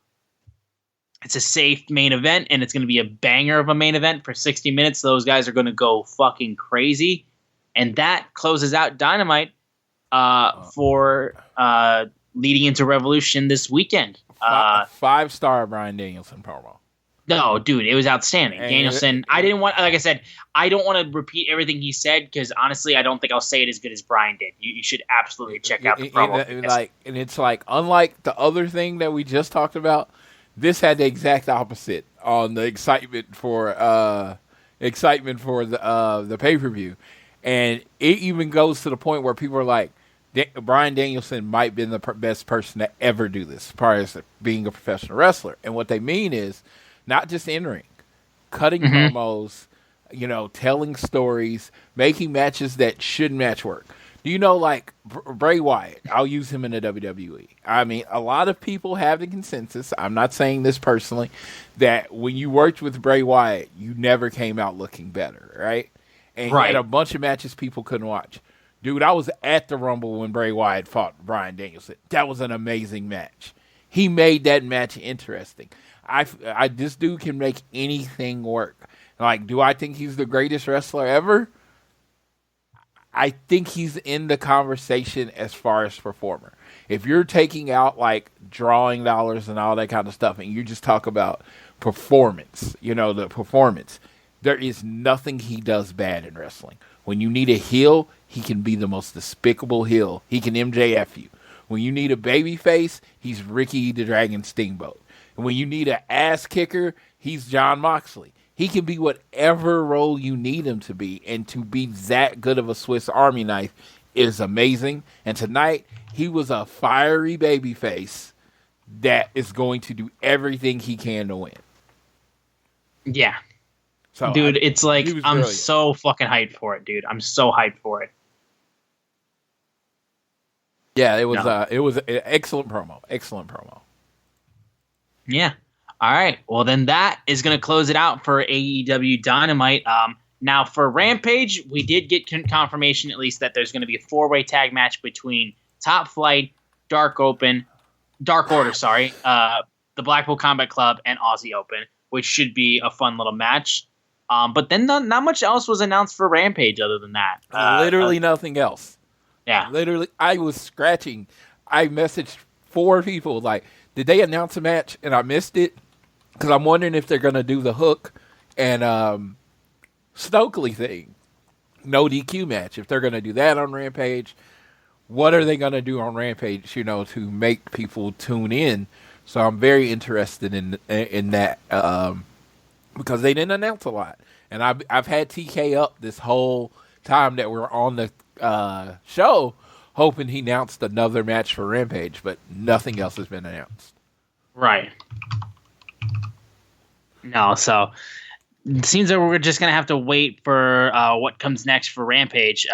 G: It's a safe main event, and it's going to be a banger of a main event for 60 minutes. Those guys are going to go fucking crazy. And that closes out Dynamite for leading into Revolution this weekend.
H: 5-star Bryan Danielson promo.
G: No, dude, it was outstanding. Danielson, I didn't want, like I said, I don't want to repeat everything he said because honestly, I don't think I'll say it as good as Bryan did. You should absolutely check out the promo.
H: And it's unlike the other thing that we just talked about, this had the exact opposite on the excitement for the pay-per-view. And it even goes to the point where people are like, Bryan Danielson might have been the best person to ever do this, as far as being a professional wrestler. And what they mean is not just in-ring, cutting promos, telling stories, making matches that shouldn't match work. Do you know, Bray Wyatt? I'll use him in the WWE. I mean, a lot of people have the consensus, I'm not saying this personally, that when you worked with Bray Wyatt, you never came out looking better, right? And he had a bunch of matches people couldn't watch. Dude, I was at the Rumble when Bray Wyatt fought Bryan Danielson. That was an amazing match. He made that match interesting. This dude can make anything work. Do I think he's the greatest wrestler ever? I think he's in the conversation as far as performer. If you're taking out drawing dollars and all that kind of stuff, and you just talk about performance, the performance, there is nothing he does bad in wrestling. When you need a heel, he can be the most despicable heel. He can MJF you. When you need a baby face, he's Ricky the Dragon Steamboat. And when you need an ass kicker, he's Jon Moxley. He can be whatever role you need him to be. And to be that good of a Swiss Army knife is amazing. And tonight, he was a fiery baby face that is going to do everything he can to win.
G: Yeah.
H: So,
G: dude, it's like, I'm
H: brilliant.
G: so fucking hyped for it, dude. I'm so hyped for it.
H: Yeah, it was an excellent promo. Excellent promo.
G: Yeah. All right. Well, then that is going to close it out for AEW Dynamite. Now, for Rampage, we did get confirmation, at least, that there's going to be a 4-way tag match between Top Flight, Dark Order, the Blackpool Combat Club, and Aussie Open, which should be a fun little match. But then not much else was announced for Rampage other than that.
H: Literally nothing else.
G: Yeah.
H: Literally, I was scratching. I messaged 4 people, like, did they announce a match and I missed it? Because I'm wondering if they're going to do the Hook and Stokely thing. No DQ match. If they're going to do that on Rampage, what are they going to do on Rampage, to make people tune in? So I'm very interested in that because they didn't announce a lot. And I've had TK up this whole time that we're on the show, hoping he announced another match for Rampage, but nothing else has been announced.
G: Right. No, so it seems that we're just going to have to wait for what comes next for Rampage.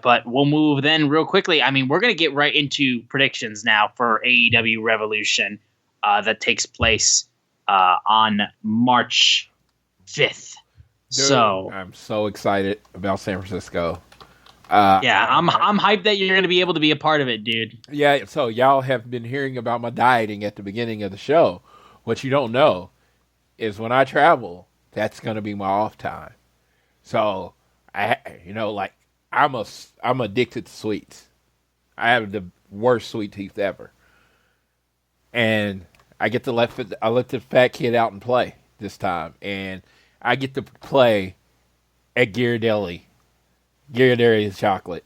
G: But we'll move then real quickly. I mean, we're going to get right into predictions now for AEW Revolution that takes place on March 5th.
H: Dude,
G: so
H: I'm so excited about San Francisco.
G: I'm hyped that you're going to be able to be a part of it, dude.
H: Yeah, so y'all have been hearing about my dieting at the beginning of the show. What you don't know is when I travel, that's going to be my off time. So, I'm addicted to sweets. I have the worst sweet tooth ever. And I get to let the fat kid out and play this time. And I get to play at Ghirardelli Chocolate,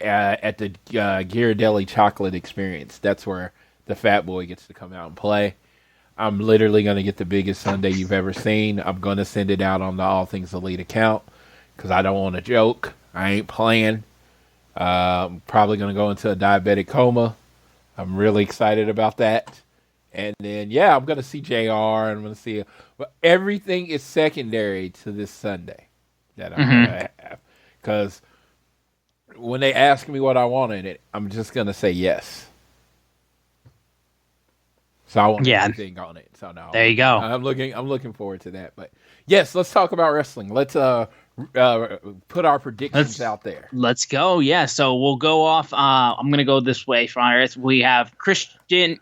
H: at the Ghirardelli Chocolate Experience. That's where the fat boy gets to come out and play. I'm literally going to get the biggest sundae you've ever seen. I'm going to send it out on the All Things Elite account because I don't want to joke. I ain't playing. I'm probably going to go into a diabetic coma. I'm really excited about that. And then, I'm going to see JR and I'm going to see it. But everything is secondary to this Sunday that I'm going to have. Because when they ask me what I want in it, I'm just going to say yes. So I want everything on it. So no,
G: there you go.
H: I'm looking forward to that. But yes, let's talk about wrestling. Let's put our predictions out there.
G: Let's go. Yeah. So we'll go off. I'm gonna go this way. We have Christian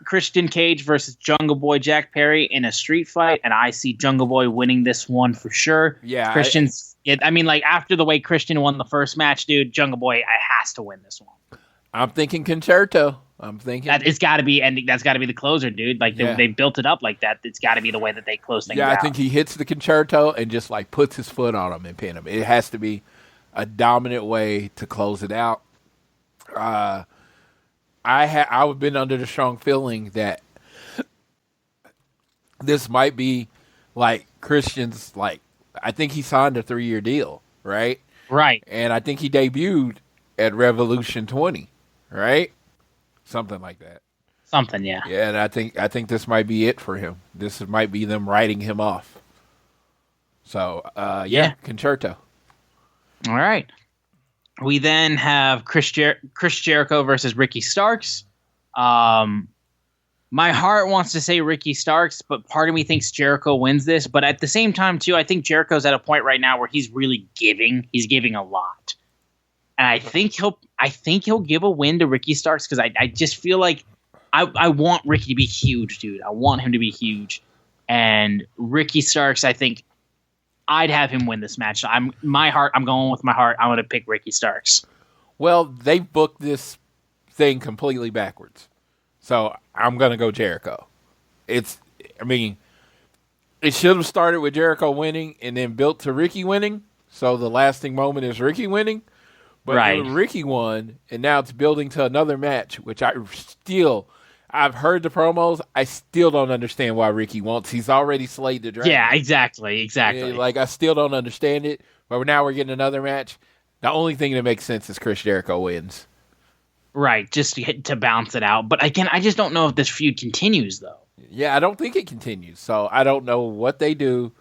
G: Cage versus Jungle Boy Jack Perry in a street fight, and I see Jungle Boy winning this one for sure.
H: Yeah.
G: After the way Christian won the first match, dude, Jungle Boy has to win this one.
H: I'm thinking Concerto. I'm thinking
G: that it's got to be ending. That's got to be the closer, dude. Like they built it up like that. It's got to be the way that they close things out.
H: Yeah, I think he hits the Concerto and just like puts his foot on him and pin him. It has to be a dominant way to close it out. I've been under the strong feeling that this might be like Christian's. Like I think he signed a 3-year deal, right?
G: Right.
H: And I think he debuted at Revolution 20, right? Something like that.
G: Something, yeah.
H: Yeah, and I think this might be it for him. This might be them writing him off. So, Concerto.
G: All right. We then have Chris Jericho versus Ricky Starks. My heart wants to say Ricky Starks, but part of me thinks Jericho wins this. But at the same time, too, I think Jericho's at a point right now where he's really giving. He's giving a lot. And I think he'll give a win to Ricky Starks because I just feel like I want Ricky to be huge, dude. I want him to be huge. And Ricky Starks, I think I'd have him win this match. I'm going with my heart. I'm going to pick Ricky Starks.
H: Well, they booked this thing completely backwards. So I'm going to go Jericho. It should have started with Jericho winning and then built to Ricky winning. So the lasting moment is Ricky winning. But Ricky won, and now it's building to another match, which I've heard the promos. I still don't understand why Ricky wants. He's already slayed the dragon.
G: Yeah, exactly.
H: Like, I still don't understand it. But now we're getting another match. The only thing that makes sense is Chris Jericho wins.
G: Right, just to bounce it out. But again, I just don't know if this feud continues, though.
H: Yeah, I don't think it continues. So I don't know what they do.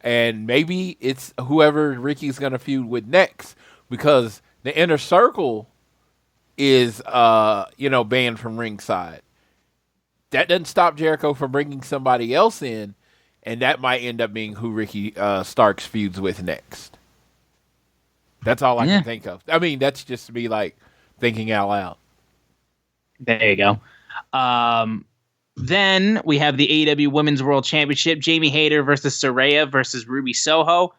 H: And maybe it's whoever Ricky's going to feud with next, because the Inner Circle is, banned from ringside. That doesn't stop Jericho from bringing somebody else in, and that might end up being who Ricky Starks feuds with next. That's all I can think of. I mean, that's just me, like, thinking out loud.
G: There you go. Then we have the AEW Women's World Championship. Jamie Hayter versus Soraya versus Ruby Soho.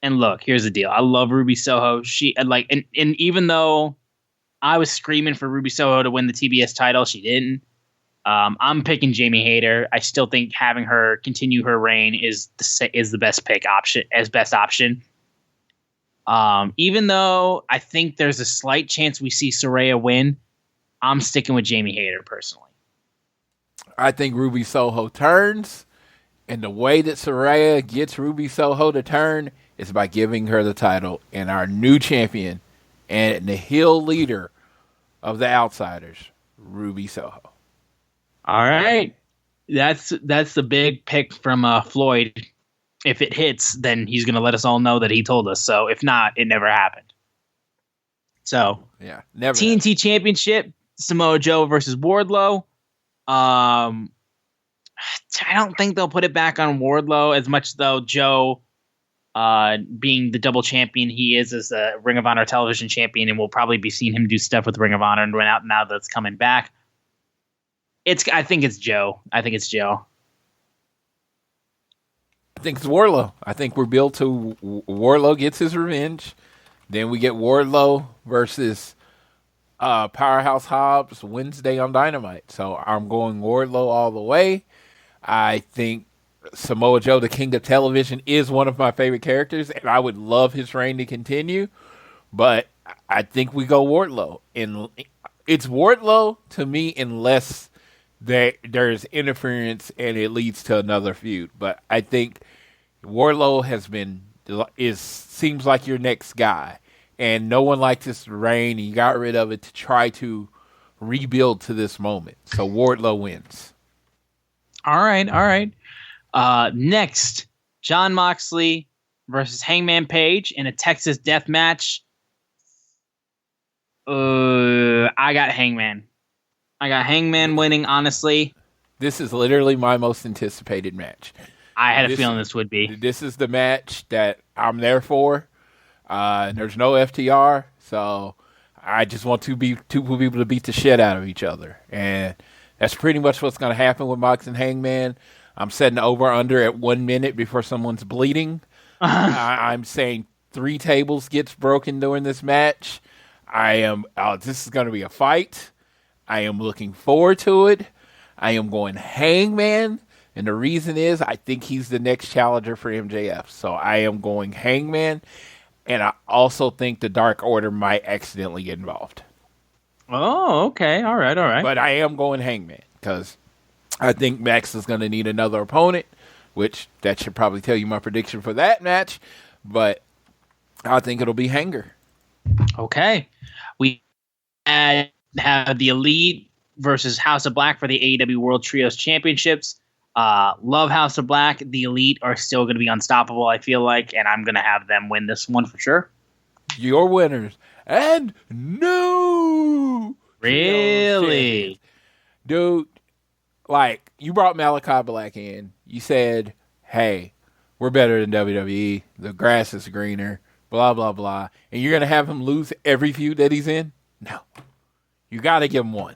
G: And look, here's the deal. I love Ruby Soho. And even though I was screaming for Ruby Soho to win the TBS title, she didn't. I'm picking Jamie Hayter. I still think having her continue her reign is the best option. Even though I think there's a slight chance we see Soraya win, I'm sticking with Jamie Hayter personally.
H: I think Ruby Soho turns, and the way that Soraya gets Ruby Soho to turn is by giving her the title, and our new champion and the heel leader of the Outsiders, Ruby Soho.
G: All right. That's the big pick from Floyd. If it hits, then he's going to let us all know that he told us. So if not, it never happened. So
H: yeah, never.
G: TNT Championship, Samoa Joe versus Wardlow. I don't think they'll put it back on Wardlow as much, though Joe, being the double champion he is as a Ring of Honor television champion, and we'll probably be seeing him do stuff with Ring of Honor and run out now that's coming back. I think it's Joe. I think it's
H: Wardlow. I think we're built to Wardlow gets his revenge. Then we get Wardlow versus Powerhouse Hobbs Wednesday on Dynamite. So I'm going Wardlow all the way. I think Samoa Joe, the king of television, is one of my favorite characters, and I would love his reign to continue. But I think we go Wardlow. And it's Wardlow to me unless there's interference and it leads to another feud. But I think Wardlow seems like your next guy. And no one liked this reign, and you got rid of it to try to rebuild to this moment. So Wardlow wins.
G: All right. Next, Jon Moxley versus Hangman Page in a Texas death match. I got Hangman. Winning, honestly.
H: This is literally my most anticipated match.
G: I had a feeling this would be.
H: This is the match that I'm there for. There's no FTR, so I just want two people to beat the shit out of each other. And that's pretty much what's going to happen with Mox and Hangman. I'm setting over-under at 1 minute before someone's bleeding. I'm saying 3 tables gets broken during this match. This is going to be a fight. I am looking forward to it. I am going Hangman, and the reason is I think he's the next challenger for MJF. So I am going Hangman, and I also think the Dark Order might accidentally get involved.
G: Oh, okay. All right.
H: But I am going Hangman because I think Max is going to need another opponent, which that should probably tell you my prediction for that match. But I think it'll be Hanger.
G: Okay. We have the Elite versus House of Black for the AEW World Trios Championships. Love House of Black. The Elite are still going to be unstoppable, I feel like, and I'm going to have them win this one for sure.
H: Your winners. And no!
G: Really?
H: Dude, like, you brought Malachi Black in. You said, hey, we're better than WWE. The grass is greener. Blah, blah, blah. And you're going to have him lose every feud that he's in? No. You got to give him one.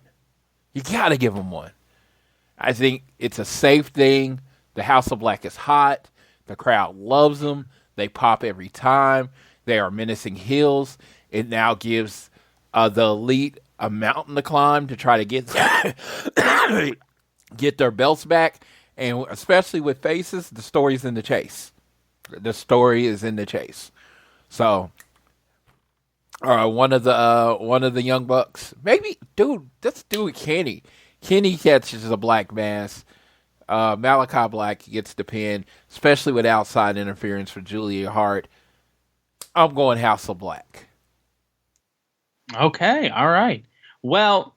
H: I think it's a safe thing. The House of Black is hot. The crowd loves them. They pop every time. They are menacing heels. It now gives the Elite a mountain to climb to try to get their belts back. And especially with faces, the story's in the chase. The story is in the chase. So, one of the Young Bucks, maybe, dude, let's do it, Kenny. Kenny catches a black mass. Malachi Black gets the pin, especially with outside interference for Julia Hart. I'm going House of Black.
G: Okay, all right. Well,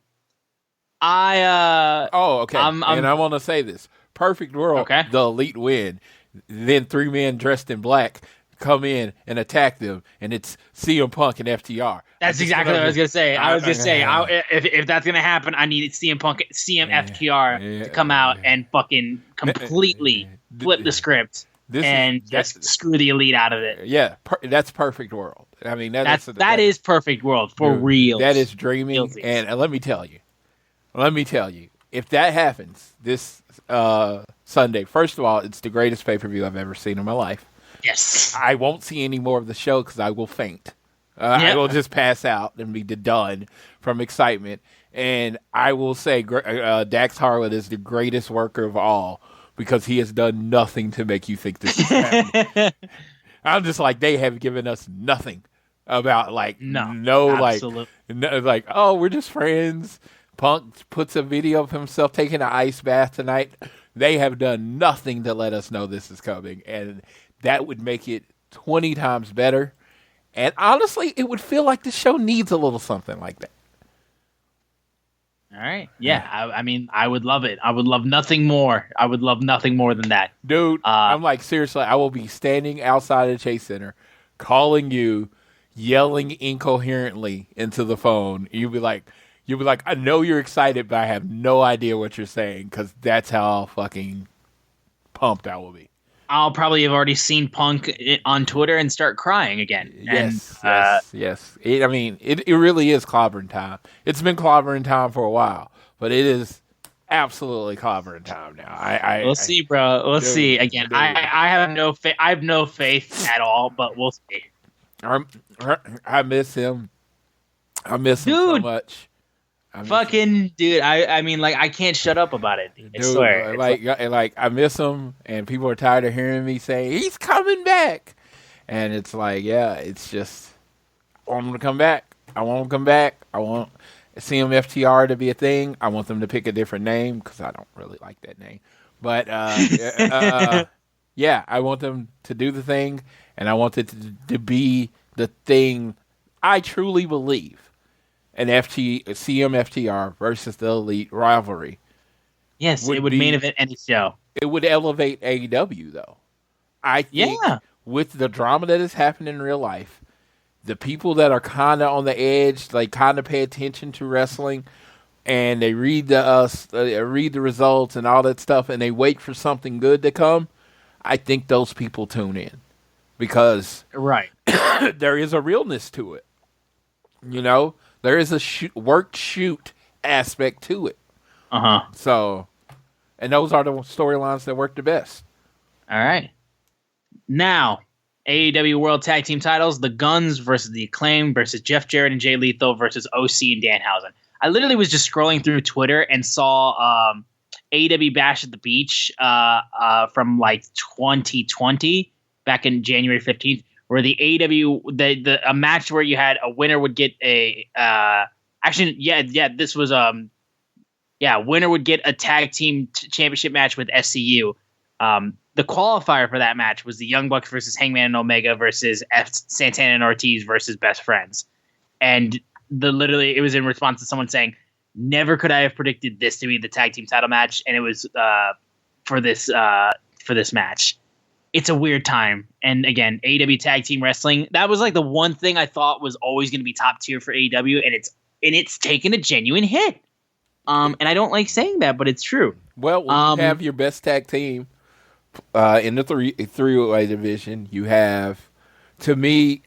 H: okay.
G: and
H: I want to say this. Perfect world,
G: okay.
H: The Elite win. Then 3 men dressed in black come in and attack them, and it's CM Punk and FTR.
G: That's exactly what I was going to say. If that's going to happen, I need CM Punk, FTR to come out and fucking completely flip the script and just screw the Elite out of it.
H: Yeah, that's perfect world. I mean,
G: that is perfect world for real.
H: That is dreaming. And let me tell you, if that happens this Sunday, first of all, it's the greatest pay-per-view I've ever seen in my life.
G: Yes.
H: I won't see any more of the show because I will faint. I will just pass out and be done from excitement. And I will say Dax Harwood is the greatest worker of all because he has done nothing to make you think this is happening. I'm just like, they have given us nothing about we're just friends. Punk puts a video of himself taking an ice bath tonight. They have done nothing to let us know this is coming. And that would make it 20 times better. And honestly, it would feel like the show needs a little something like that.
G: All right. Yeah. I mean, I would love it. I would love nothing more. I would love nothing more than that.
H: Dude, I'm like, seriously, I will be standing outside of Chase Center, calling you, yelling incoherently into the phone. You'll be like, I know you're excited, but I have no idea what you're saying because that's how fucking pumped I will be.
G: I'll probably have already seen Punk on Twitter and start crying again.
H: Yes. It really is clobbering time. It's been clobbering time for a while, but it is absolutely clobbering time now.
G: We'll see, bro. We'll see. Again, I have no faith. I have no faith at all, but we'll see.
H: I miss him. I miss him so much.
G: Dude, I mean, like, I can't shut up about it. Dude. I swear.
H: Like, I miss him, and people are tired of hearing me say, he's coming back. And it's like, yeah, it's just, I want him to come back. I want CMFTR to be a thing. I want them to pick a different name, because I don't really like that name. But, yeah, I want them to do the thing, and I want it to be the thing I truly believe. An CMFTR versus the Elite rivalry.
G: Yes, it would main event any show.
H: It would elevate AEW, though. I think with the drama that has happened in real life, the people that are kind of on the edge, like kind of pay attention to wrestling, and they read the results and all that stuff, and they wait for something good to come, I think those people tune in. Because there is a realness to it. You know? There is a shoot aspect to it. So, and those are the storylines that work the best.
G: All right. Now, AEW World Tag Team Titles, the Guns versus the Acclaim versus Jeff Jarrett and Jay Lethal versus OC and Danhausen. I literally was just scrolling through Twitter and saw AEW Bash at the Beach from like 2020, back in January 15th. Where the AEW a match where you had a winner would get winner would get a tag team championship match with SCU. The qualifier for that match was the Young Bucks versus Hangman and Omega versus Santana and Ortiz versus Best Friends, and it was in response to someone saying, "Never could I have predicted this to be the tag team title match," and it was for this match. It's a weird time. And again, AEW Tag Team Wrestling, that was like the one thing I thought was always going to be top tier for AEW, and it's taken a genuine hit. And I don't like saying that, but it's true.
H: Well, when you have your best tag team in the three-way division, you have, to me,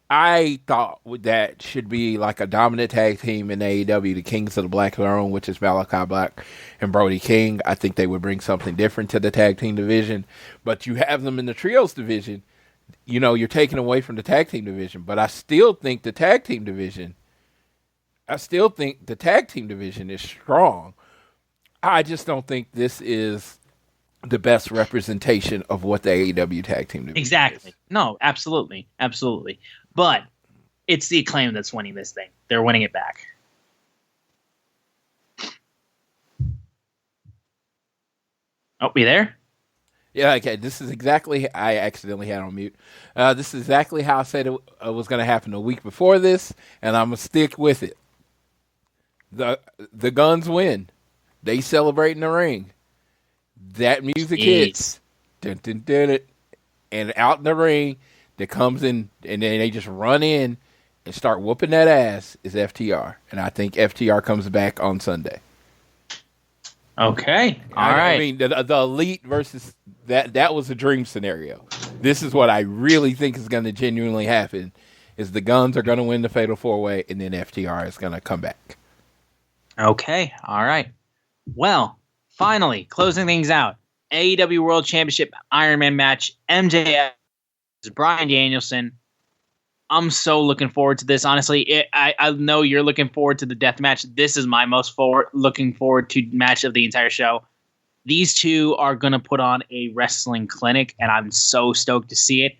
H: I thought that should be like a dominant tag team in AEW, the Kings of the Black Throne, which is Malachi Black and Brody King. I think they would bring something different to the tag team division. But you have them in the trios division. You know, you're taking away from the tag team division. But I still think the tag team division is strong. I just don't think this is the best representation of what the AEW tag team division
G: exactly.
H: is.
G: No, absolutely. Absolutely. But it's the Acclaim that's winning this thing. They're winning it back. Oh, you there?
H: Yeah, okay. This is exactly, I accidentally had on mute. This is exactly how I said it was going to happen a week before this, and I'm going to stick with it. The Guns win. They celebrate in the ring. That music hits. Dun, dun, dun, dun, and out in the ring that comes in, and then they just run in and start whooping that ass is FTR. And I think FTR comes back on Sunday.
G: Okay. All right.
H: I mean, the Elite versus that was a dream scenario. This is what I really think is going to genuinely happen, is the Guns are going to win the Fatal 4-Way, and then FTR is going to come back.
G: Okay. All right. Well, finally, closing things out. AEW World Championship Iron Man match. MJF versus Bryan Danielson. I'm so looking forward to this. Honestly, I know you're looking forward to the death match. This is my most looking forward to match of the entire show. These two are going to put on a wrestling clinic, and I'm so stoked to see it.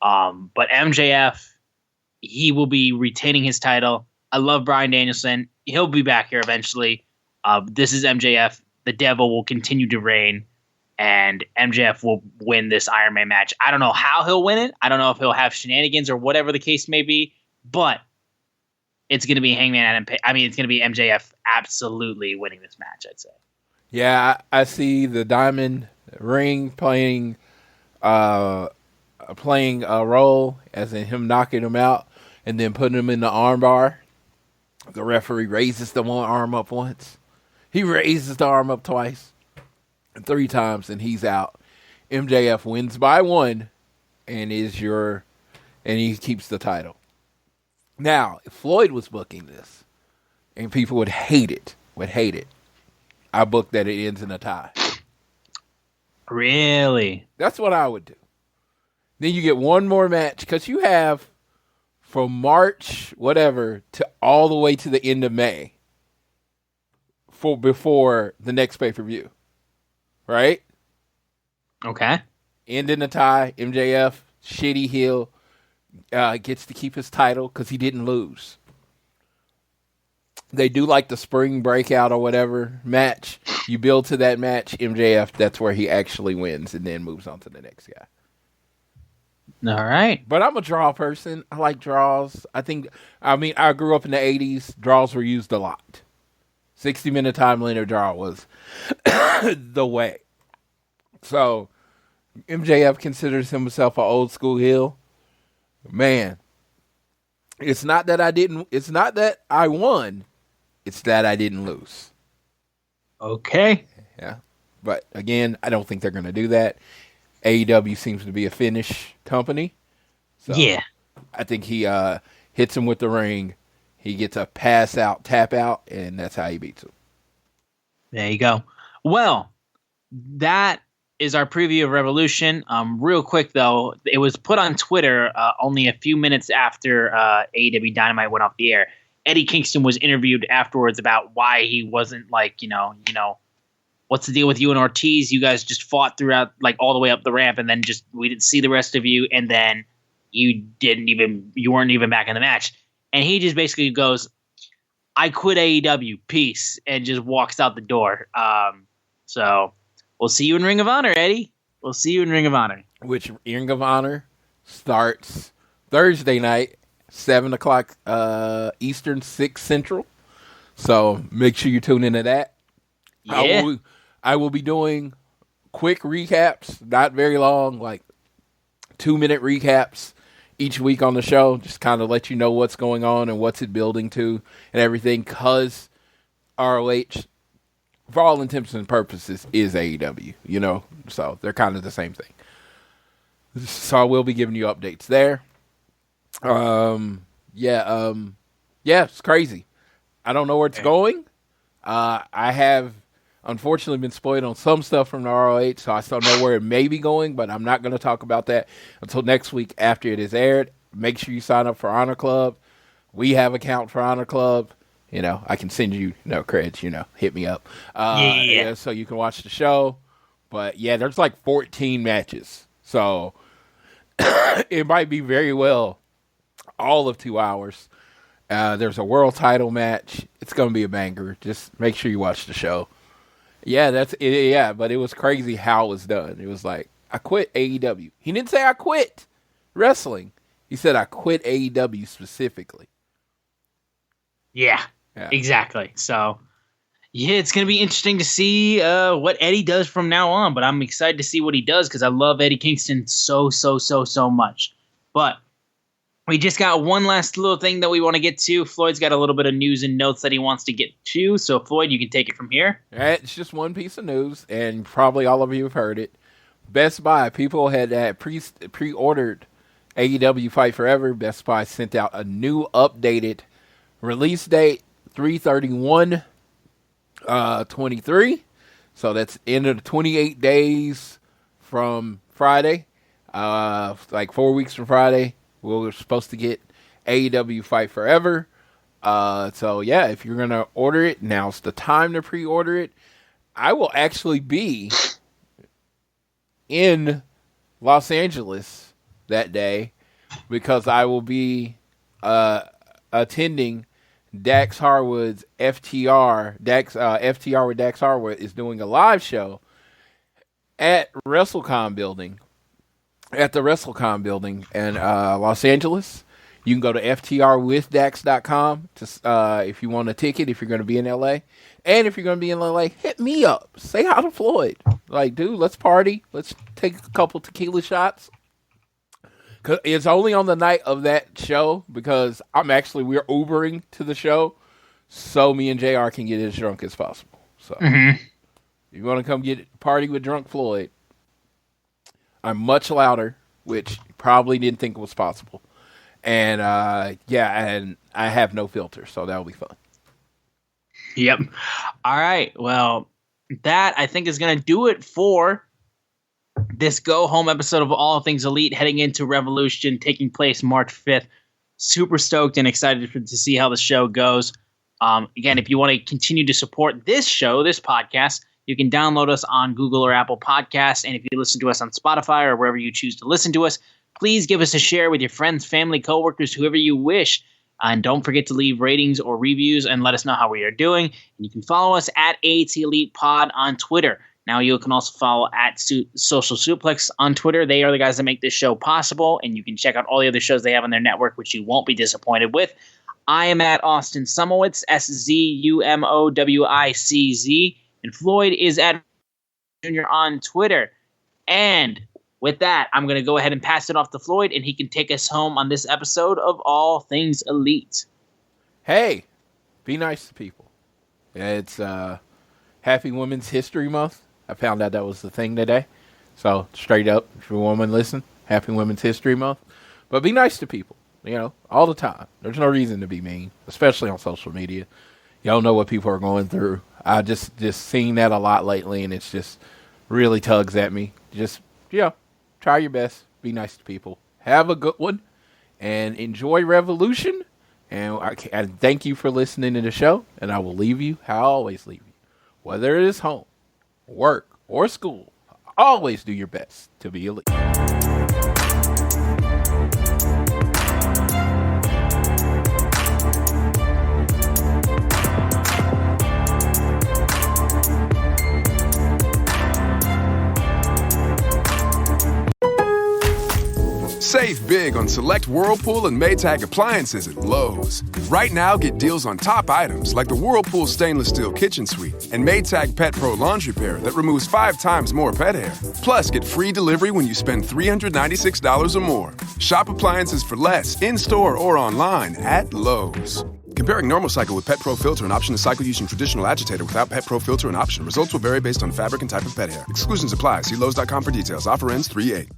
G: But MJF, he will be retaining his title. I love Bryan Danielson. He'll be back here eventually. This is MJF. The devil will continue to reign, and MJF will win this Iron Man match. I don't know how he'll win it. I don't know if he'll have shenanigans or whatever the case may be, but it's going to be Hangman Adam Page. I mean, it's going to be MJF absolutely winning this match, I'd say.
H: Yeah, I see the Diamond Ring playing a role, as in him knocking him out and then putting him in the armbar. The referee raises the one arm up once. He raises the arm up twice. 3 times, and he's out. MJF wins by 1 and he keeps the title. Now, if Floyd was booking this, and people would hate it, I booked that it ends in a tie.
G: Really?
H: That's what I would do. Then you get one more match, because you have from March, whatever, to all the way to the end of May before the next pay-per-view. Right?
G: Okay.
H: End in a tie. MJF, shitty heel, gets to keep his title because he didn't lose. They do like the spring breakout or whatever match. You build to that match. MJF, that's where he actually wins and then moves on to the next guy.
G: All right.
H: But I'm a draw person. I like draws. I grew up in the 80s. Draws were used a lot. 60-minute time limit draw was the way. So MJF considers himself an old school heel. Man, it's not that I won. It's that I didn't lose.
G: Okay.
H: Yeah. But again, I don't think they're going to do that. AEW seems to be a finish company. So
G: yeah.
H: I think he hits him with the ring. He gets a pass out, tap out, and that's how he beats him.
G: There you go. Well, that is our preview of Revolution. Real quick, though, it was put on Twitter only a few minutes after AEW Dynamite went off the air. Eddie Kingston was interviewed afterwards about why he wasn't what's the deal with you and Ortiz? You guys just fought throughout, all the way up the ramp, and then we didn't see the rest of you, and then you weren't even back in the match. And he just basically goes, I quit AEW, peace, and just walks out the door. So we'll see you in Ring of Honor, Eddie. We'll see you in Ring of Honor.
H: Which Ring of Honor starts Thursday night, 7 o'clock Eastern, 6 Central. So make sure you tune into that.
G: Yeah.
H: I will be doing quick recaps, not very long, 2-minute recaps each week on the show, just kind of let you know what's going on and what's it building to and everything, because ROH, for all intents and purposes, is AEW, so they're kind of the same thing. So I will be giving you updates there. It's crazy. I don't know where it's going. I have unfortunately been spoiled on some stuff from the ROH, so I still know where it may be going, but I'm not going to talk about that until next week after it is aired. Make sure you sign up for Honor Club. We have an account for Honor Club. I can send you, creds, hit me up. So you can watch the show. But, there's 14 matches. So it might be very well all of 2 hours. There's a world title match. It's going to be a banger. Just make sure you watch the show. Yeah, that's it. Yeah, but it was crazy how it was done. It was I quit AEW. He didn't say I quit wrestling. He said I quit AEW specifically.
G: Yeah.
H: Yeah.
G: Exactly. So, yeah, it's going to be interesting to see what Eddie does from now on. But I'm excited to see what he does because I love Eddie Kingston so much. But we just got one last little thing that we want to get to. Floyd's got a little bit of news and notes that he wants to get to. So, Floyd, you can take it from here.
H: It's just one piece of news, and probably all of you have heard it. Best Buy, people had pre-ordered AEW Fight Forever. Best Buy sent out a new updated release date, 3/31/23. So that's end of the 28 days from Friday. Like 4 weeks from Friday, we're supposed to get AEW Fight Forever. So yeah, if you're going to order it, now's the time to pre-order it. I will actually be in Los Angeles that day because I will be attending Dax Harwood's FTR. FTR with Dax Harwood is doing a live show at WrestleCon building. At the WrestleCon building in Los Angeles. You can go to FTRwithdax.com to if you want a ticket, if you're going to be in LA. And if you're going to be in LA, hit me up. Say hi to Floyd. Like, dude, let's party. Let's take a couple tequila shots. Cause it's only on the night of that show because we're Ubering to the show so me and JR can get as drunk as possible. So if you want to come party with Drunk Floyd, I'm much louder, which you probably didn't think was possible. And, and I have no filter, so that'll be fun.
G: Yep. All right. Well, that, I think, is going to do it for this go-home episode of All Things Elite heading into Revolution, taking place March 5th. Super stoked and excited to see how the show goes. Again, if you want to continue to support this show, this podcast, you can download us on Google or Apple Podcasts. And if you listen to us on Spotify or wherever you choose to listen to us, please give us a share with your friends, family, coworkers, whoever you wish. And don't forget to leave ratings or reviews and let us know how we are doing. And you can follow us at AT Elite Pod on Twitter. Now you can also follow at Social Suplex on Twitter. They are the guys that make this show possible. And you can check out all the other shows they have on their network, which you won't be disappointed with. I am at Austin Sumowitz, SZUMOWICZ. And Floyd is at Junior on Twitter. And with that, I'm going to go ahead and pass it off to Floyd, and he can take us home on this episode of All Things Elite.
H: Hey, be nice to people. It's Happy Women's History Month. I found out that was the thing today. So, straight up, if you're a woman, listen, Happy Women's History Month. But be nice to people, all the time. There's no reason to be mean, especially on social media. You don't know what people are going through. I just seen that a lot lately, and it's just really tugs at me. Just, try your best. Be nice to people. Have a good one, and enjoy Revolution. And I thank you for listening to the show, and I will leave you how I always leave you. Whether it is home, work, or school, always do your best to be elite.
A: Save big on select Whirlpool and Maytag appliances at Lowe's. Right now, get deals on top items like the Whirlpool Stainless Steel Kitchen Suite and Maytag Pet Pro Laundry Pair that removes 5 times more pet hair. Plus, get free delivery when you spend $396 or more. Shop appliances for less in-store or online at Lowe's. Comparing normal cycle with Pet Pro Filter and option to cycle using traditional agitator without Pet Pro Filter and option. Results will vary based on fabric and type of pet hair. Exclusions apply. See Lowe's.com for details. Offer ends 3/8.